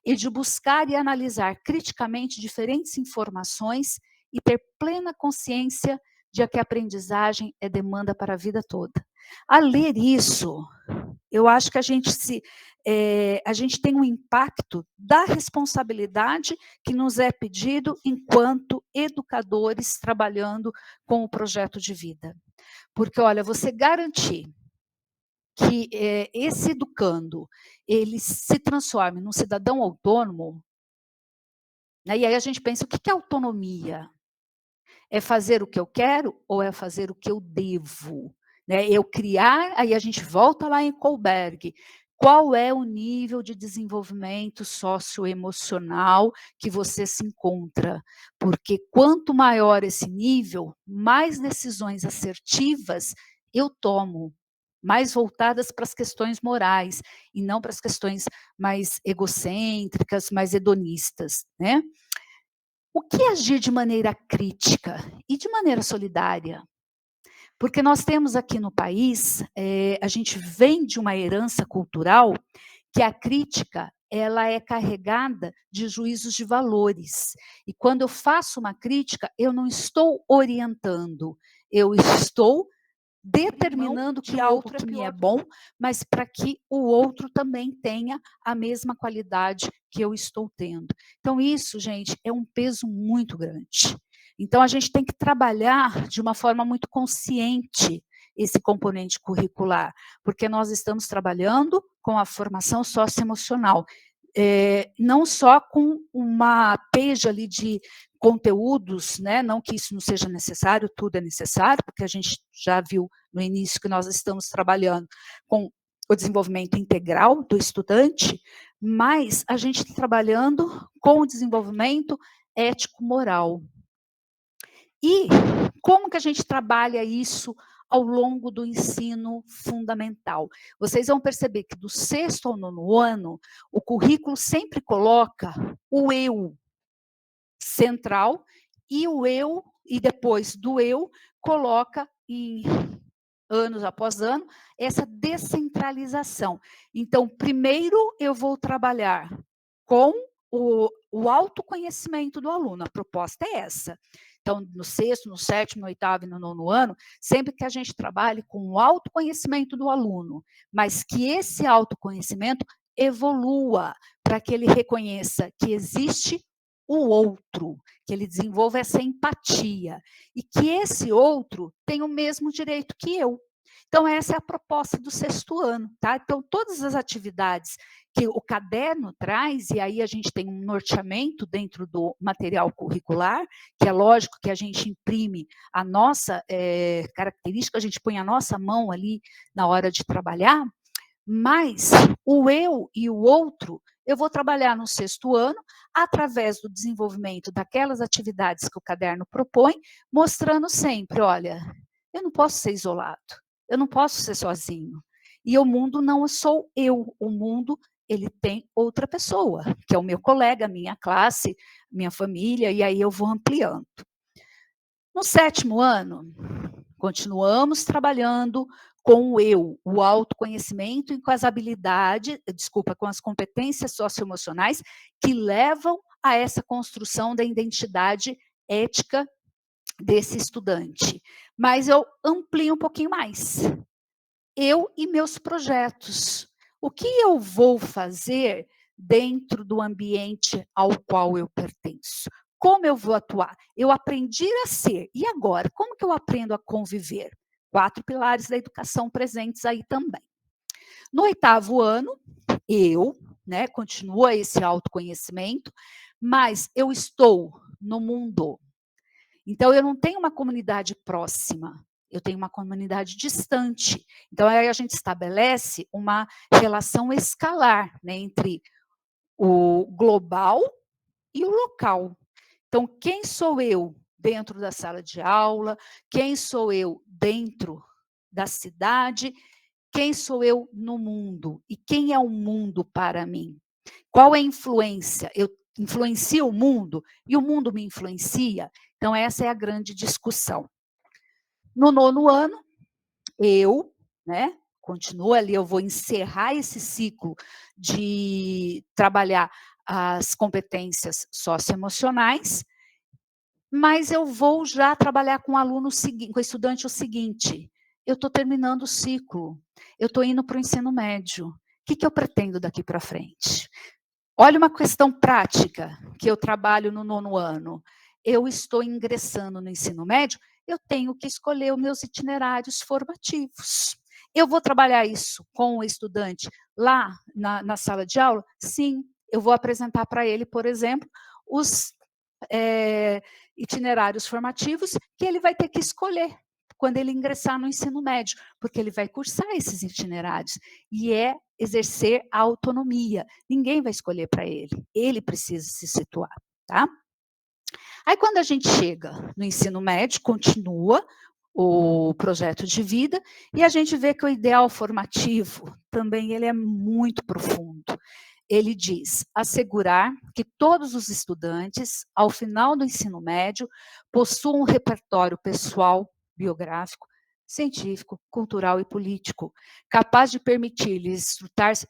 e de buscar e analisar criticamente diferentes informações e ter plena consciência de que a aprendizagem é demanda para a vida toda. A ler isso, eu acho que a gente tem um impacto da responsabilidade que nos é pedido enquanto educadores trabalhando com o projeto de vida. Porque, olha, você garantir que esse educando, ele se transforme num cidadão autônomo, né? E aí a gente pensa, o que é autonomia? É fazer o que eu quero ou é fazer o que eu devo? Né? Eu criar, aí a gente volta lá em Kohlberg. Qual é o nível de desenvolvimento socioemocional que você se encontra? Porque quanto maior esse nível, mais decisões assertivas eu tomo, mais voltadas para as questões morais e não para as questões mais egocêntricas, mais hedonistas, né? O que é agir de maneira crítica e de maneira solidária? Porque nós temos aqui no país, a gente vem de uma herança cultural que a crítica ela é carregada de juízos de valores. E quando eu faço uma crítica, eu não estou orientando, eu estou determinando que algo que me é bom, mas para que o outro também tenha a mesma qualidade que eu estou tendo. Então, isso, gente, é um peso muito grande. Então, a gente tem que trabalhar de uma forma muito consciente esse componente curricular, porque nós estamos trabalhando com a formação socioemocional. Não só com uma peja ali de conteúdos, né? Não que isso não seja necessário, tudo é necessário, porque a gente já viu no início que nós estamos trabalhando com o desenvolvimento integral do estudante, mas a gente está trabalhando com o desenvolvimento ético-moral. E como que a gente trabalha isso ao longo do ensino fundamental? Vocês vão perceber que do 6º ao 9º ano, o currículo sempre coloca o eu central e o eu, e depois do eu, coloca em anos após ano, essa descentralização. Então, primeiro eu vou trabalhar com o autoconhecimento do aluno, a proposta é essa. Então, no 6º, no 7º, no 8º e no 9º ano, sempre que a gente trabalhe com o autoconhecimento do aluno, mas que esse autoconhecimento evolua para que ele reconheça que existe o outro, que ele desenvolva essa empatia e que esse outro tem o mesmo direito que eu. Então, essa é a proposta do 6º ano, tá? Então, todas as atividades que o caderno traz, e aí a gente tem um norteamento dentro do material curricular, que é lógico que a gente imprime a nossa característica, a gente põe a nossa mão ali na hora de trabalhar, mas o eu e o outro, eu vou trabalhar no 6º ano, através do desenvolvimento daquelas atividades que o caderno propõe, mostrando sempre, olha, eu não posso ser isolado, eu não posso ser sozinho. E o mundo não sou eu, o mundo ele tem outra pessoa, que é o meu colega, minha classe, minha família, e aí eu vou ampliando. No 7º ano, continuamos trabalhando com o eu, o autoconhecimento e com as habilidades, com as competências socioemocionais que levam a essa construção da identidade ética desse estudante. Mas eu amplio um pouquinho mais. Eu e meus projetos. O que eu vou fazer dentro do ambiente ao qual eu pertenço? Como eu vou atuar? Eu aprendi a ser. E agora? Como que eu aprendo a conviver? 4 pilares da educação presentes aí também. No 8º ano, eu, né, continua esse autoconhecimento, mas eu estou no mundo. Então, eu não tenho uma comunidade próxima, eu tenho uma comunidade distante. Então, aí a gente estabelece uma relação escalar, né, entre o global e o local. Então, quem sou eu dentro da sala de aula? Quem sou eu dentro da cidade? Quem sou eu no mundo? E quem é o mundo para mim? Qual é a influência? Eu influencio o mundo e o mundo me influencia? Então, essa é a grande discussão. No 9º ano, eu, né, continuo ali, eu vou encerrar esse ciclo de trabalhar as competências socioemocionais, mas eu vou já trabalhar com o aluno seguinte, com o estudante o seguinte: eu estou terminando o ciclo, eu estou indo para o ensino médio. O que eu pretendo daqui para frente? Olha uma questão prática que eu trabalho no 9º ano. Eu estou ingressando no ensino médio eu tenho que escolher os meus itinerários formativos. Eu vou trabalhar isso com o estudante lá na sala de aula? Sim, eu vou apresentar para ele, por exemplo, os itinerários formativos que ele vai ter que escolher quando ele ingressar no ensino médio, porque ele vai cursar esses itinerários, e é exercer a autonomia. Ninguém vai escolher para ele precisa se situar, tá? Aí, quando a gente chega no ensino médio, continua o projeto de vida, e a gente vê que o ideal formativo também ele é muito profundo. Ele diz: assegurar que todos os estudantes, ao final do ensino médio, possuam um repertório pessoal, biográfico, científico, cultural e político, capaz de permitir-lhes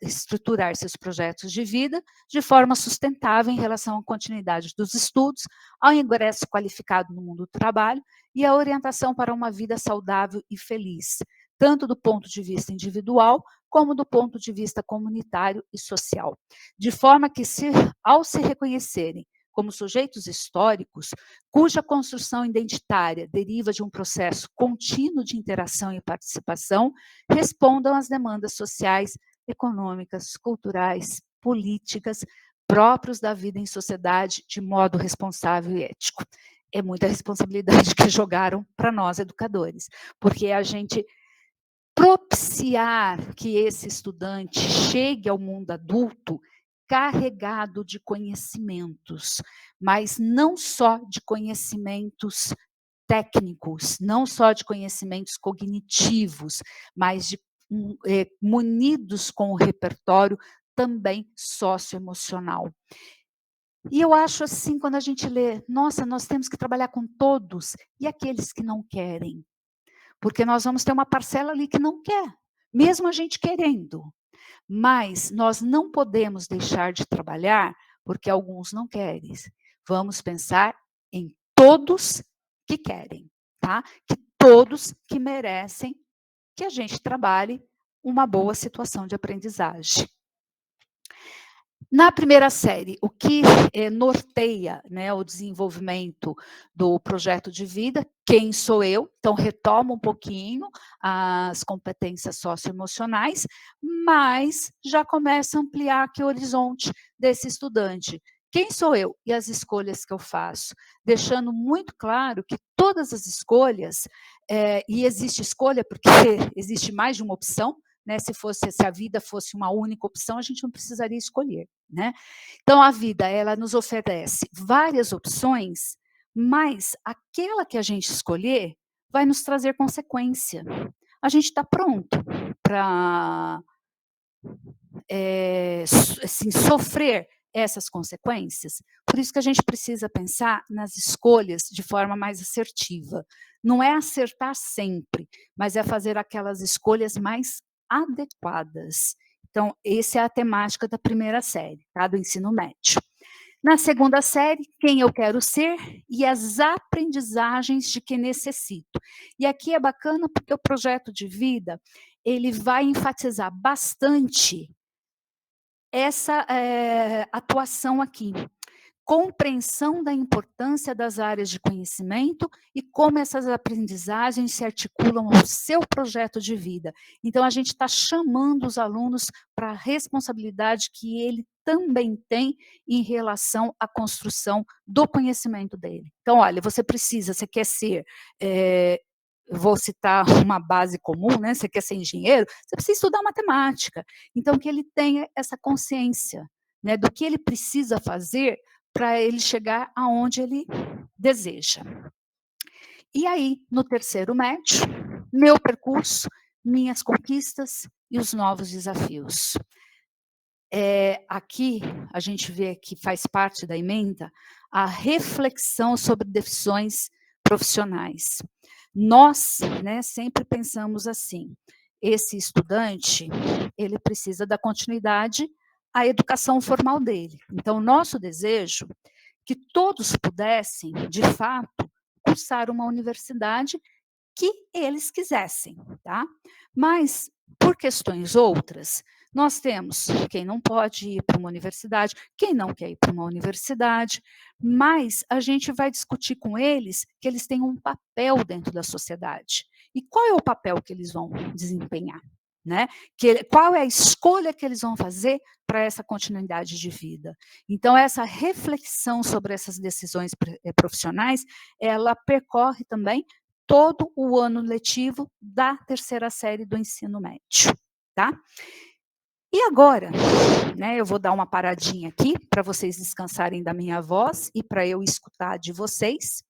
estruturar seus projetos de vida de forma sustentável em relação à continuidade dos estudos, ao ingresso qualificado no mundo do trabalho e à orientação para uma vida saudável e feliz, tanto do ponto de vista individual como do ponto de vista comunitário e social, de forma que, ao se reconhecerem como sujeitos históricos, cuja construção identitária deriva de um processo contínuo de interação e participação, respondam às demandas sociais, econômicas, culturais, políticas, próprios da vida em sociedade de modo responsável e ético. É muita responsabilidade que jogaram para nós, educadores, porque a gente propiciar que esse estudante chegue ao mundo adulto carregado de conhecimentos, mas não só de conhecimentos técnicos, não só de conhecimentos cognitivos, mas munidos com o repertório também socioemocional. E eu acho assim, quando a gente lê, nossa, nós temos que trabalhar com todos, e aqueles que não querem? Porque nós vamos ter uma parcela ali que não quer, mesmo a gente querendo. Mas nós não podemos deixar de trabalhar porque alguns não querem. Vamos pensar em todos que querem, tá? Que todos que merecem que a gente trabalhe uma boa situação de aprendizagem. Na primeira série, o que norteia, né, o desenvolvimento do projeto de vida? Quem sou eu? Então, retoma um pouquinho as competências socioemocionais, mas já começa a ampliar aqui o horizonte desse estudante. Quem sou eu e as escolhas que eu faço? Deixando muito claro que todas as escolhas, e existe escolha porque existe mais de uma opção, né, se a vida fosse uma única opção, a gente não precisaria escolher, né? Então, a vida, ela nos oferece várias opções, mas aquela que a gente escolher vai nos trazer consequência. A gente está pronto para assim, sofrer essas consequências? Por isso que a gente precisa pensar nas escolhas de forma mais assertiva. Não é acertar sempre, mas é fazer aquelas escolhas mais adequadas. Então, essa é a temática da primeira série, tá? Do ensino médio. Na segunda série, quem eu quero ser e as aprendizagens de que necessito. E aqui é bacana porque o projeto de vida, ele vai enfatizar bastante essa atuação aqui. Compreensão da importância das áreas de conhecimento e como essas aprendizagens se articulam ao seu projeto de vida. Então, a gente está chamando os alunos para a responsabilidade que ele também tem em relação à construção do conhecimento dele. Então, olha, você quer ser vou citar uma base comum, né? Você quer ser engenheiro, você precisa estudar matemática. Então, que ele tenha essa consciência, né, do que ele precisa fazer para ele chegar aonde ele deseja. E aí, no terceiro médio, meu percurso, minhas conquistas e os novos desafios. Aqui, a gente vê que faz parte da ementa a reflexão sobre decisões profissionais. Nós, né, sempre pensamos assim, esse estudante, ele precisa da continuidade à educação formal dele. Então, o nosso desejo é que todos pudessem, de fato, cursar uma universidade que eles quisessem, tá? Mas, por questões outras, Nós temos quem não pode ir para uma universidade, quem não quer ir para uma universidade, mas a gente vai discutir com eles que eles têm um papel dentro da sociedade. E qual é o papel que eles vão desempenhar? Né? Qual é a escolha que eles vão fazer para essa continuidade de vida? Então, essa reflexão sobre essas decisões profissionais, ela percorre também todo o ano letivo da terceira série do ensino médio, tá? E agora, né, eu vou dar uma paradinha aqui para vocês descansarem da minha voz e para eu escutar de vocês.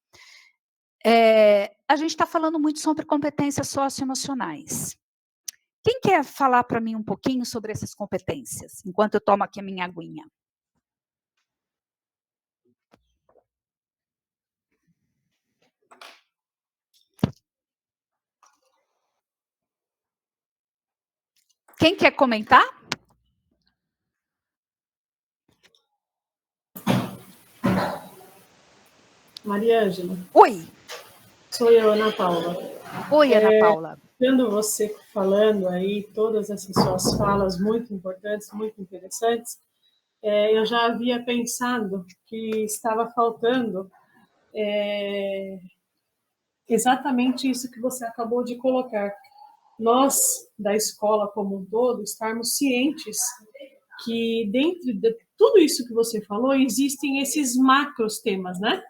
A gente está falando muito sobre competências socioemocionais. Quem quer falar para mim um pouquinho sobre essas competências, enquanto eu tomo aqui a minha aguinha? Quem quer comentar? Maria Ângela. Oi. Sou eu, Ana Paula. Oi, Ana Paula. Vendo você falando aí, todas essas suas falas muito importantes, muito interessantes, eu já havia pensado que estava faltando exatamente isso que você acabou de colocar. Nós, da escola como um todo, estarmos cientes que dentro de tudo isso que você falou, existem esses macros temas, né?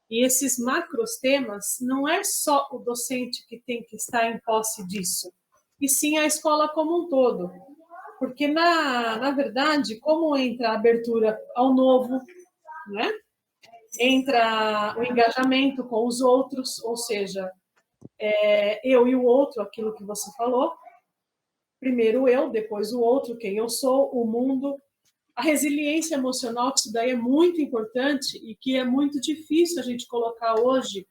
E esses macros temas não é só o docente que tem que estar em posse disso, e sim a escola como um todo. Porque, na verdade, como entra a abertura ao novo, né? Entra o engajamento com os outros, ou seja, eu e o outro, aquilo que você falou, primeiro eu, depois o outro, quem eu sou, o mundo. A resiliência emocional, que isso daí é muito importante e que é muito difícil a gente colocar hoje,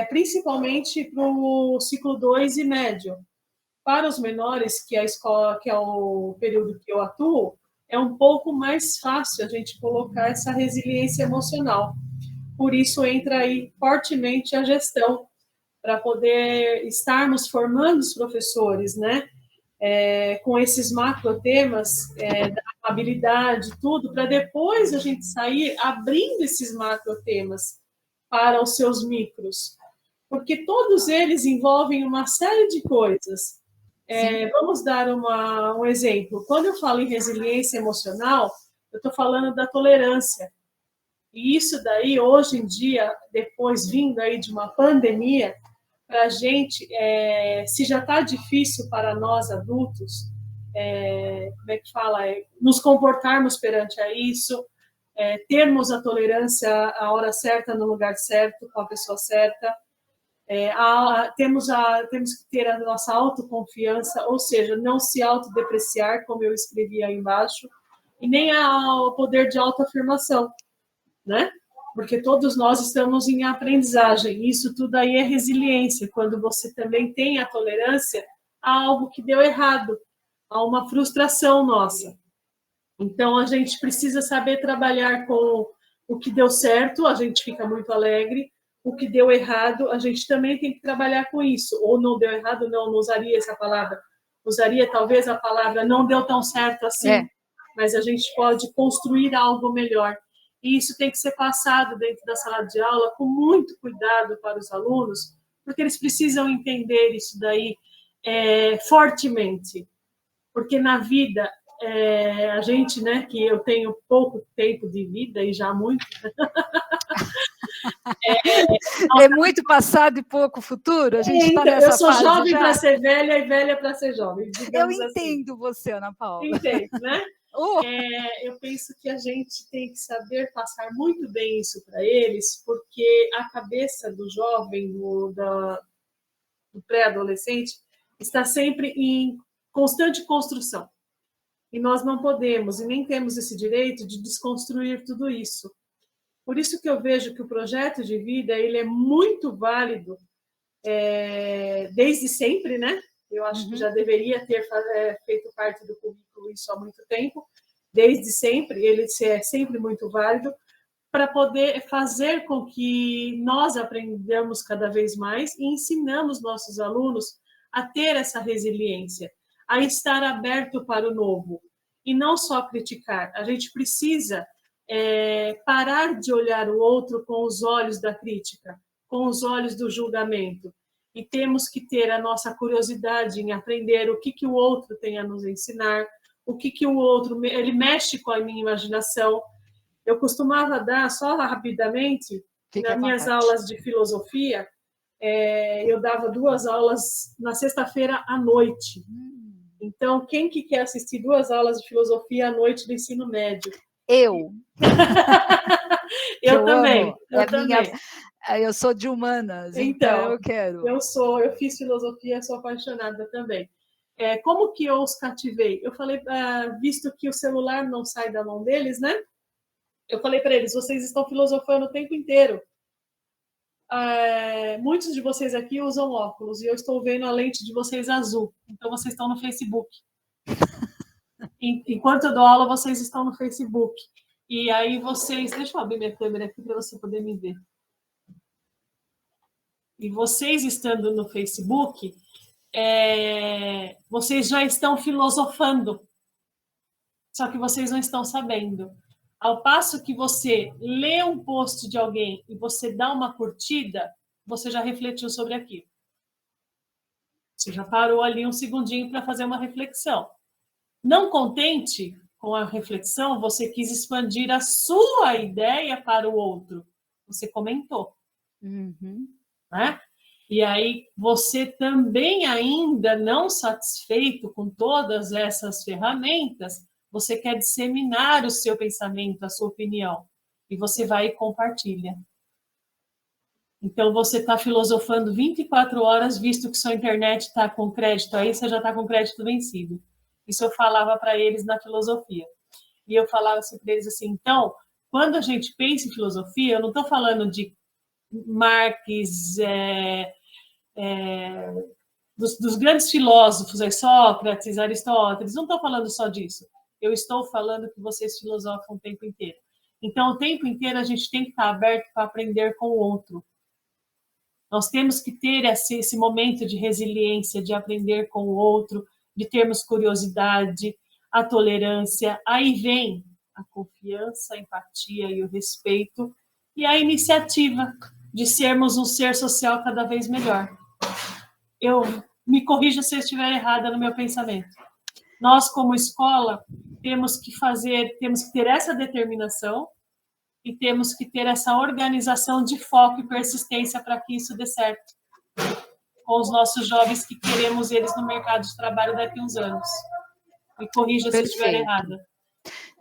principalmente para o ciclo 2 e médio. Para os menores, que é a escola, que é o período que eu atuo, é um pouco mais fácil a gente colocar essa resiliência emocional. Por isso entra aí fortemente a gestão, para poder estarmos formando os professores, né? Com esses macro temas da habilidade, tudo, para depois a gente sair abrindo esses macro temas para os seus micros, porque todos eles envolvem uma série de coisas. Vamos dar um exemplo. Quando eu falo em resiliência emocional, eu estou falando da tolerância. E isso daí, hoje em dia, depois vindo aí de uma pandemia, para a gente, se já está difícil para nós adultos, como é que fala? Nos comportarmos perante a isso, termos a tolerância à hora certa, no lugar certo, com a pessoa certa, temos que ter a nossa autoconfiança, ou seja, não se autodepreciar, como eu escrevi aí embaixo, e nem o poder de autoafirmação, né? Porque todos nós estamos em aprendizagem. Isso tudo aí é resiliência, quando você também tem a tolerância a algo que deu errado, a uma frustração nossa. Então, a gente precisa saber trabalhar com o que deu certo, a gente fica muito alegre. O que deu errado, a gente também tem que trabalhar com isso. Ou não deu errado, não usaria essa palavra. Usaria talvez a palavra não deu tão certo assim, mas a gente pode construir algo melhor. E isso tem que ser passado dentro da sala de aula com muito cuidado para os alunos, porque eles precisam entender isso daí fortemente. Porque na vida, a gente, né, que eu tenho pouco tempo de vida e já muito... É muito passado e pouco futuro? A gente está então, nessa eu sou fase jovem já? para ser velha e velha para ser jovem, Eu digamos entendo assim. você, Ana Paula. Entendo, né? Eu penso que a gente tem que saber passar muito bem isso para eles, porque a cabeça do jovem, do pré-adolescente, está sempre em constante construção. E nós não podemos e nem temos esse direito de desconstruir tudo isso. Por isso que eu vejo que o projeto de vida ele é muito válido desde sempre, né? Eu acho que já deveria ter feito parte do currículo isso há muito tempo. Desde sempre, ele é sempre muito válido para poder fazer com que nós aprendamos cada vez mais e ensinamos nossos alunos a ter essa resiliência, a estar aberto para o novo e não só criticar. A gente precisa parar de olhar o outro com os olhos da crítica, com os olhos do julgamento. E temos que ter a nossa curiosidade em aprender o que o outro tem a nos ensinar, o que o outro... Ele mexe com a minha imaginação. Eu costumava dar, só rapidamente, nas minhas aulas de filosofia, eu dava 2 aulas na sexta-feira à noite. Então, quem que quer assistir 2 aulas de filosofia à noite do ensino médio? Eu. Eu também. Eu também. Eu sou de humanas, então eu quero. Eu fiz filosofia, sou apaixonada também. Como que eu os cativei? Eu falei, visto que o celular não sai da mão deles, né? Eu falei para eles, vocês estão filosofando o tempo inteiro. Muitos de vocês aqui usam óculos e eu estou vendo a lente de vocês azul. Então, vocês estão no Facebook. Enquanto eu dou aula, vocês estão no Facebook. E aí vocês... Deixa eu abrir minha câmera aqui para você poder me ver. E vocês estando no Facebook, vocês já estão filosofando. Só que vocês não estão sabendo. Ao passo que você lê um post de alguém e você dá uma curtida, você já refletiu sobre aquilo. Você já parou ali um segundinho para fazer uma reflexão. Não contente com a reflexão, você quis expandir a sua ideia para o outro. Você comentou. Uhum. Né? E aí, você também ainda não satisfeito com todas essas ferramentas, você quer disseminar o seu pensamento, a sua opinião. E você vai e compartilha. Então, você está filosofando 24 horas, visto que sua internet está com crédito aí, você já está com crédito vencido. Isso eu falava para eles na filosofia. E eu falava assim para eles assim, então, quando a gente pensa em filosofia, eu não estou falando de Marx, dos grandes filósofos, Sócrates, Aristóteles, não estou falando só disso. Eu estou falando que vocês filosofam o tempo inteiro. Então, o tempo inteiro a gente tem que estar aberto para aprender com o outro. Nós temos que ter esse momento de resiliência, de aprender com o outro, de termos curiosidade, a tolerância. Aí vem a confiança, a empatia e o respeito e a iniciativa de sermos um ser social cada vez melhor. Me corrija se eu estiver errada no meu pensamento. Nós, como escola, temos que ter essa determinação e temos que ter essa organização de foco e persistência para que isso dê certo com os nossos jovens que queremos eles no mercado de trabalho daqui a uns anos. Me corrija se eu estiver errada.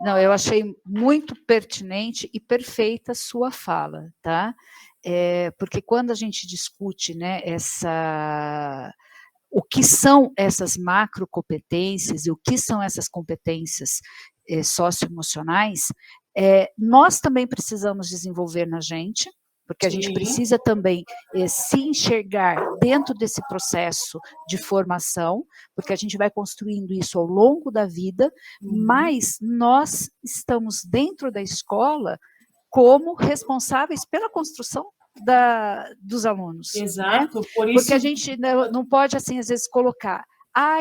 Não, eu achei muito pertinente e perfeita a sua fala, tá? Porque quando a gente discute, né, o que são essas macrocompetências e o que são essas competências socioemocionais, nós também precisamos desenvolver na gente, porque a gente precisa também se enxergar dentro desse processo de formação, porque a gente vai construindo isso ao longo da vida, mas nós estamos dentro da escola como responsáveis pela construção dos alunos. Exato. Né? Porque a gente não pode, assim, às vezes, colocar...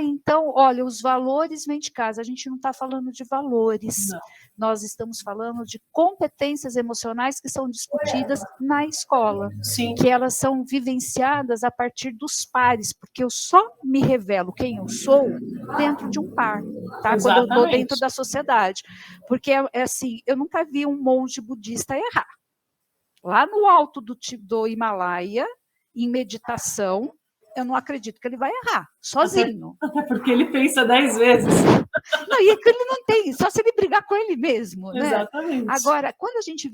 então, olha, os valores vêm de casa. A gente não está falando de valores. Não. Nós estamos falando de competências emocionais que são discutidas na escola. Sim. Que elas são vivenciadas a partir dos pares, porque eu só me revelo quem eu sou dentro de um par, tá? Quando eu estou dentro da sociedade. Porque, assim, eu nunca vi um monge budista errar. Lá no alto do Himalaia, em meditação, eu não acredito que ele vai errar, sozinho. Até porque ele pensa 10 vezes. Não, e que ele não tem, só se ele brigar com ele mesmo. Né? Exatamente. Agora, quando a gente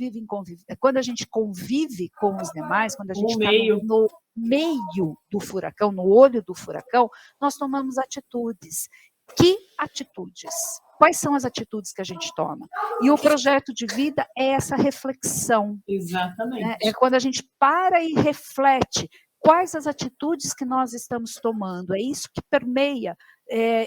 quando a gente convive com os demais, quando a gente está no meio do furacão, no olho do furacão, nós tomamos atitudes. Que atitudes? Quais são as atitudes que a gente toma? E o projeto de vida é essa reflexão. Exatamente. Né? É quando a gente para e reflete quais as atitudes que nós estamos tomando. É isso que permeia.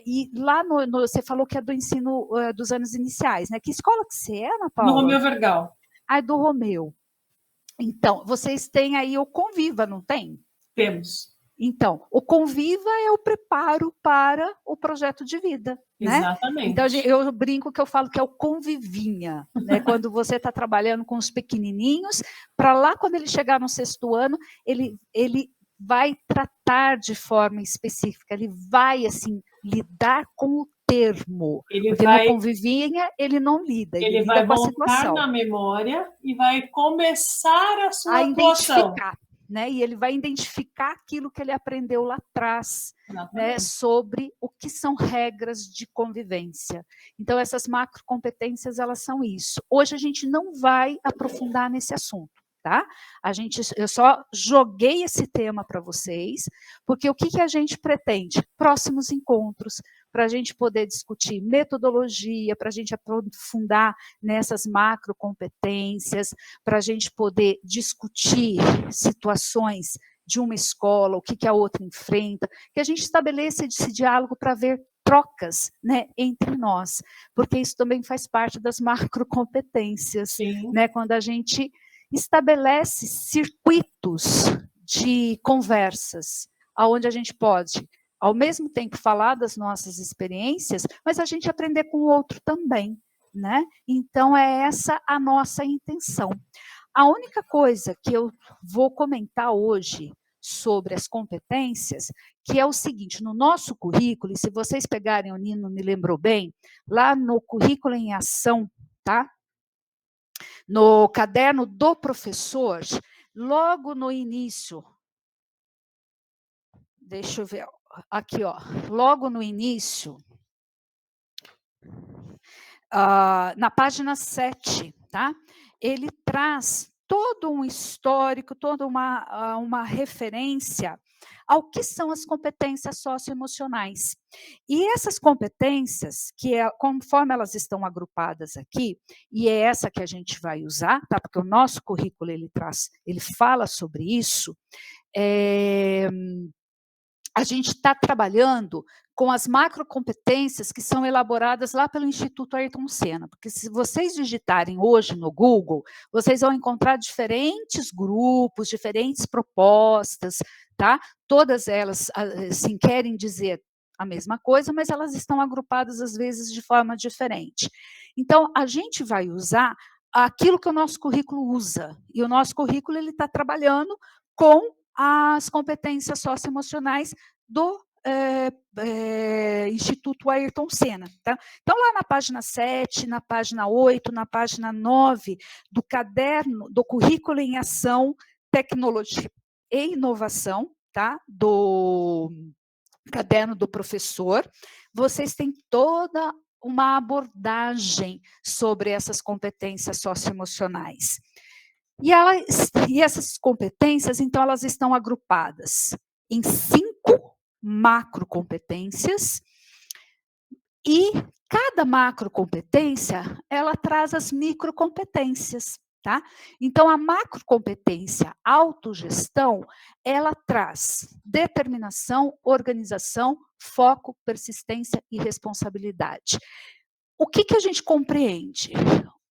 E lá você falou que é do ensino dos anos iniciais, né? Que escola que você é, Ana Paula? No Romeu Vergal. É do Romeu. Então, vocês têm aí o Conviva, não tem? Temos. Então, o Conviva é o preparo para o projeto de vida, né? Exatamente. Então, eu brinco que eu falo que é o Convivinha, né? Quando você está trabalhando com os pequenininhos, para lá, quando ele chegar no 6º ano, ele vai tratar de forma específica, ele vai, assim, lidar com o termo. Porque no Convivinha, ele não lida, ele lida com a situação. Ele vai voltar na memória e vai começar a sua atuação. Né? E ele vai identificar aquilo que ele aprendeu lá atrás, né, sobre o que são regras de convivência. Então, essas macrocompetências, elas são isso. Hoje a gente não vai aprofundar nesse assunto, tá? Eu só joguei esse tema para vocês, porque o que a gente pretende? Próximos encontros, para a gente poder discutir metodologia, para a gente aprofundar nessas macrocompetências, para a gente poder discutir situações de uma escola, o que a outra enfrenta, que a gente estabeleça esse diálogo para ver trocas, né, entre nós, porque isso também faz parte das macrocompetências, né, quando a gente estabelece circuitos de conversas, onde a gente pode, ao mesmo tempo, falar das nossas experiências, mas a gente aprender com o outro também, né? Então, é essa a nossa intenção. A única coisa que eu vou comentar hoje sobre as competências, que é o seguinte, no nosso currículo, e se vocês pegarem, o Nino me lembrou bem, lá no currículo em ação, tá? No caderno do professor, logo no início, deixa eu ver, aqui, ó, logo no início, na página 7, tá? Ele traz todo um histórico, toda uma referência ao que são as competências socioemocionais. E essas competências, conforme elas estão agrupadas aqui, e é essa que a gente vai usar, tá? Porque o nosso currículo, ele fala sobre isso, a gente está trabalhando com as macrocompetências que são elaboradas lá pelo Instituto Ayrton Senna, porque se vocês digitarem hoje no Google, vocês vão encontrar diferentes grupos, diferentes propostas, tá? Todas elas, assim, querem dizer a mesma coisa, mas elas estão agrupadas, às vezes, de forma diferente. Então, a gente vai usar aquilo que o nosso currículo usa, e o nosso currículo está trabalhando com as competências socioemocionais do Instituto Ayrton Senna. Tá? Então, lá na página 7, na página 8, na página 9 do caderno, do currículo em ação, tecnologia e inovação, tá? Do caderno do professor, vocês têm toda uma abordagem sobre essas competências socioemocionais. E essas competências, então, elas estão agrupadas em 5 macrocompetências, e cada macrocompetência, ela traz as microcompetências, tá? Então, a macrocompetência autogestão, ela traz determinação, organização, foco, persistência e responsabilidade. O que a gente compreende?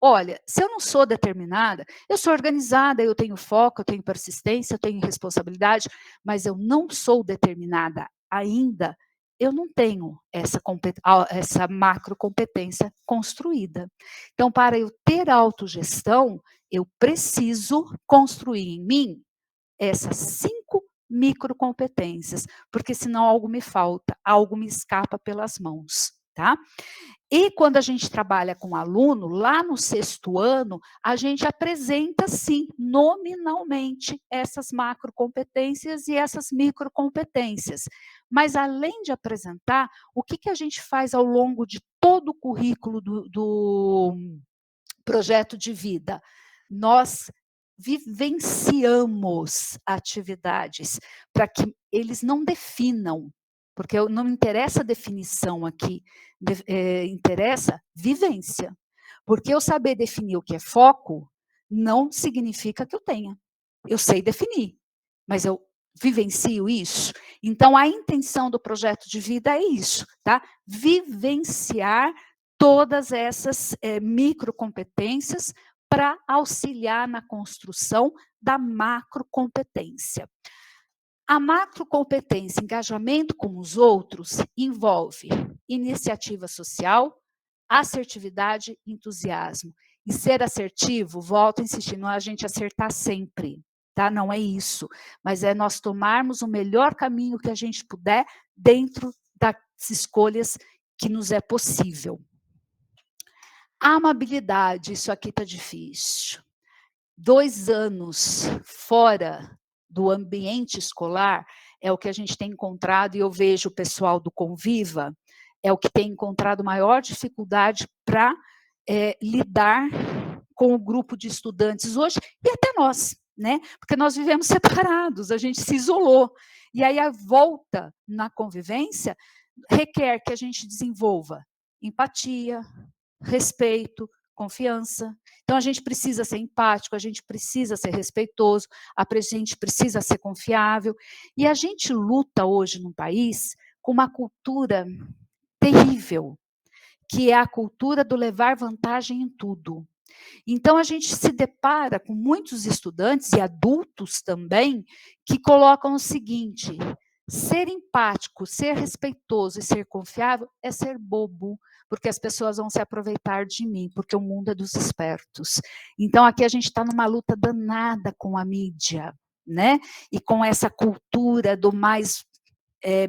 Olha, se eu não sou determinada, eu sou organizada, eu tenho foco, eu tenho persistência, eu tenho responsabilidade, mas eu não sou determinada ainda, eu não tenho essa macrocompetência construída. Então, para eu ter autogestão, eu preciso construir em mim essas 5 microcompetências, porque senão algo me falta, algo me escapa pelas mãos, tá? E quando a gente trabalha com aluno, lá no 6º ano, a gente apresenta, sim, nominalmente, essas macrocompetências e essas microcompetências. Mas, além de apresentar, o que a gente faz ao longo de todo o currículo do projeto de vida? Nós vivenciamos atividades para que eles não definam, porque não interessa a definição aqui, interessa vivência. Porque eu saber definir o que é foco não significa que eu tenha. Eu sei definir, mas eu vivencio isso. Então, a intenção do projeto de vida é isso, tá? Vivenciar todas essas microcompetências para auxiliar na construção da macrocompetência. A macrocompetência, engajamento com os outros, envolve iniciativa social, assertividade, entusiasmo. E ser assertivo, volto a insistir, não é a gente acertar sempre, tá? Não é isso, mas é nós tomarmos o melhor caminho que a gente puder dentro das escolhas que nos é possível. A amabilidade, isso aqui está difícil. 2 anos fora do ambiente escolar é o que a gente tem encontrado, e eu vejo o pessoal do Conviva, é o que tem encontrado maior dificuldade para lidar com o grupo de estudantes hoje, e até nós, né? Porque nós vivemos separados, a gente se isolou. E aí a volta na convivência requer que a gente desenvolva empatia, respeito, confiança. Então, a gente precisa ser empático, a gente precisa ser respeitoso, a gente precisa ser confiável. E a gente luta hoje num país com uma cultura terrível, que é a cultura do levar vantagem em tudo. Então, a gente se depara com muitos estudantes e adultos também que colocam o seguinte: ser empático, ser respeitoso e ser confiável é ser bobo, porque as pessoas vão se aproveitar de mim, porque o mundo é dos espertos. Então, aqui a gente está numa luta danada com a mídia, né? E com essa cultura do mais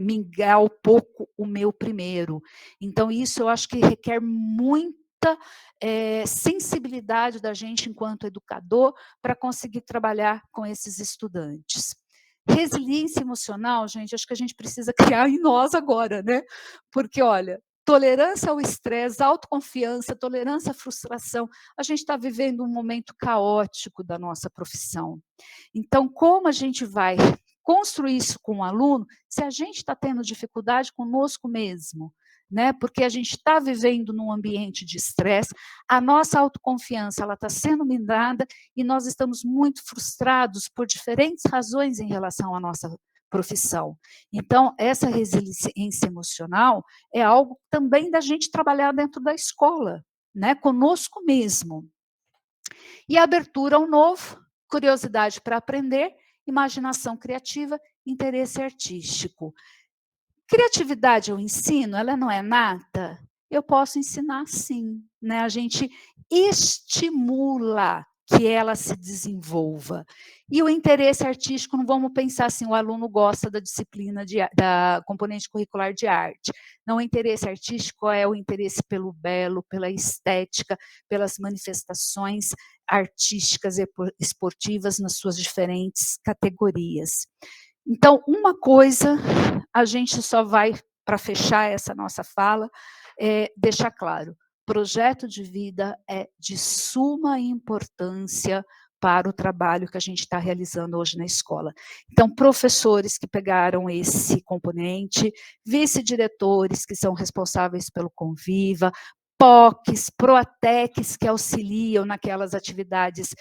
mingar um pouco o meu primeiro. Então, isso eu acho que requer muita sensibilidade da gente enquanto educador para conseguir trabalhar com esses estudantes. Resiliência emocional, gente, acho que a gente precisa criar em nós agora, né? Porque, olha, tolerância ao estresse, autoconfiança, tolerância à frustração, a gente está vivendo um momento caótico da nossa profissão. Então, como a gente vai construir isso com o aluno se a gente está tendo dificuldade conosco mesmo? Né? Porque a gente está vivendo num ambiente de estresse, a nossa autoconfiança está sendo minada e nós estamos muito frustrados por diferentes razões em relação à nossa profissão. Então, essa resiliência emocional é algo também da gente trabalhar dentro da escola, né? Conosco mesmo. E a abertura ao novo, curiosidade para aprender, imaginação criativa, interesse artístico. Criatividade eu ensino, ela não é nata? Eu posso ensinar sim, né? A gente estimula que ela se desenvolva. E o interesse artístico, não vamos pensar assim, o aluno gosta da disciplina, da componente curricular de arte. Não, o interesse artístico é o interesse pelo belo, pela estética, pelas manifestações artísticas e esportivas nas suas diferentes categorias. Então, uma coisa, a gente só vai, para fechar essa nossa fala, deixar claro, projeto de vida é de suma importância para o trabalho que a gente está realizando hoje na escola. Então, professores que pegaram esse componente, vice-diretores que são responsáveis pelo Conviva, POCs, PROATECs que auxiliam naquelas atividades,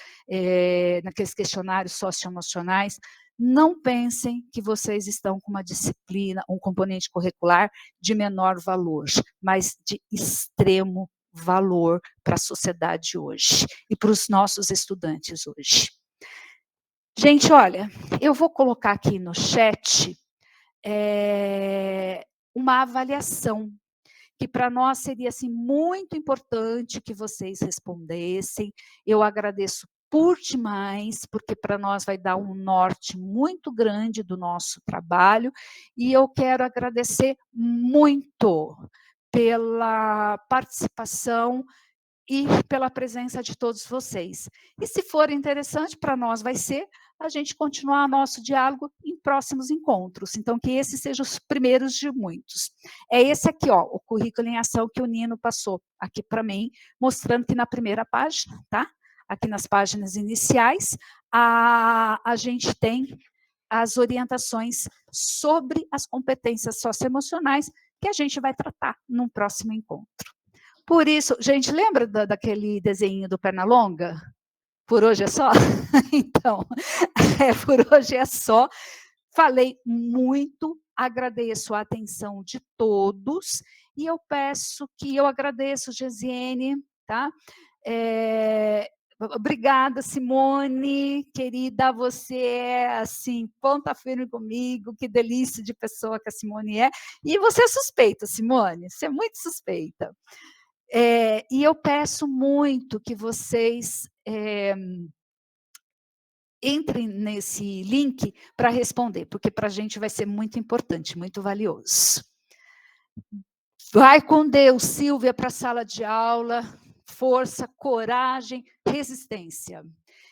naqueles questionários socioemocionais, não pensem que vocês estão com uma disciplina, um componente curricular de menor valor, mas de extremo valor para a sociedade hoje e para os nossos estudantes hoje. Gente, olha, eu vou colocar aqui no chat uma avaliação que para nós seria assim, muito importante que vocês respondessem. Eu agradeço por demais, porque para nós vai dar um norte muito grande do nosso trabalho, e eu quero agradecer muito pela participação e pela presença de todos vocês. E se for interessante, para nós vai ser a gente continuar nosso diálogo em próximos encontros. Então, que esses sejam os primeiros de muitos. É esse aqui, ó, o currículo em ação que o Nino passou aqui para mim, mostrando que na primeira página, tá? Aqui nas páginas iniciais, a gente tem as orientações sobre as competências socioemocionais que a gente vai tratar num próximo encontro. Por isso, gente, lembra daquele desenho do Pernalonga? Por hoje é só? Então, por hoje é só. Falei muito, agradeço a atenção de todos e eu agradeço, Gesiene, tá? Obrigada, Simone, querida, você é, assim, ponta firme comigo, que delícia de pessoa que a Simone é. E você é suspeita, Simone, você é muito suspeita. E eu peço muito que vocês entrem nesse link para responder, porque para a gente vai ser muito importante, muito valioso. Vai com Deus, Silvia, para a sala de aula. Força, coragem, resistência.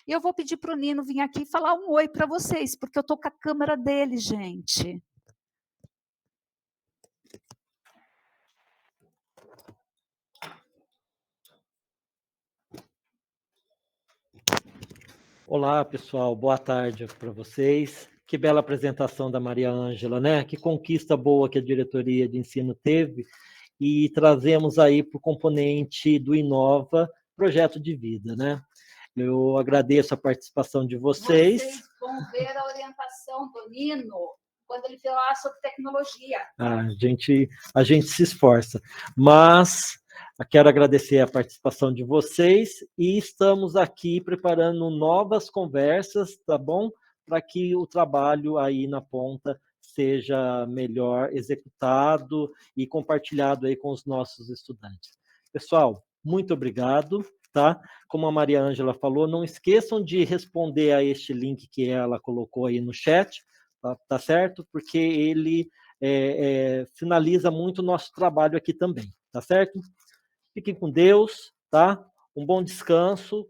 E eu vou pedir para o Nino vir aqui falar um oi para vocês, porque eu estou com a câmera dele, gente. Olá, pessoal, boa tarde para vocês. Que bela apresentação da Maria Ângela, né? Que conquista boa que a diretoria de ensino teve, e trazemos aí para o componente do Inova, projeto de vida, né? Eu agradeço a participação de vocês. Vocês vão ver a orientação do Nino quando ele falar sobre tecnologia. A gente se esforça, mas quero agradecer a participação de vocês e estamos aqui preparando novas conversas, tá bom? Para que o trabalho aí na ponta seja melhor executado e compartilhado aí com os nossos estudantes. Pessoal, muito obrigado, tá? Como a Maria Ângela falou, não esqueçam de responder a este link que ela colocou aí no chat, tá certo? Porque ele finaliza muito o nosso trabalho aqui também, tá certo? Fiquem com Deus, tá? Um bom descanso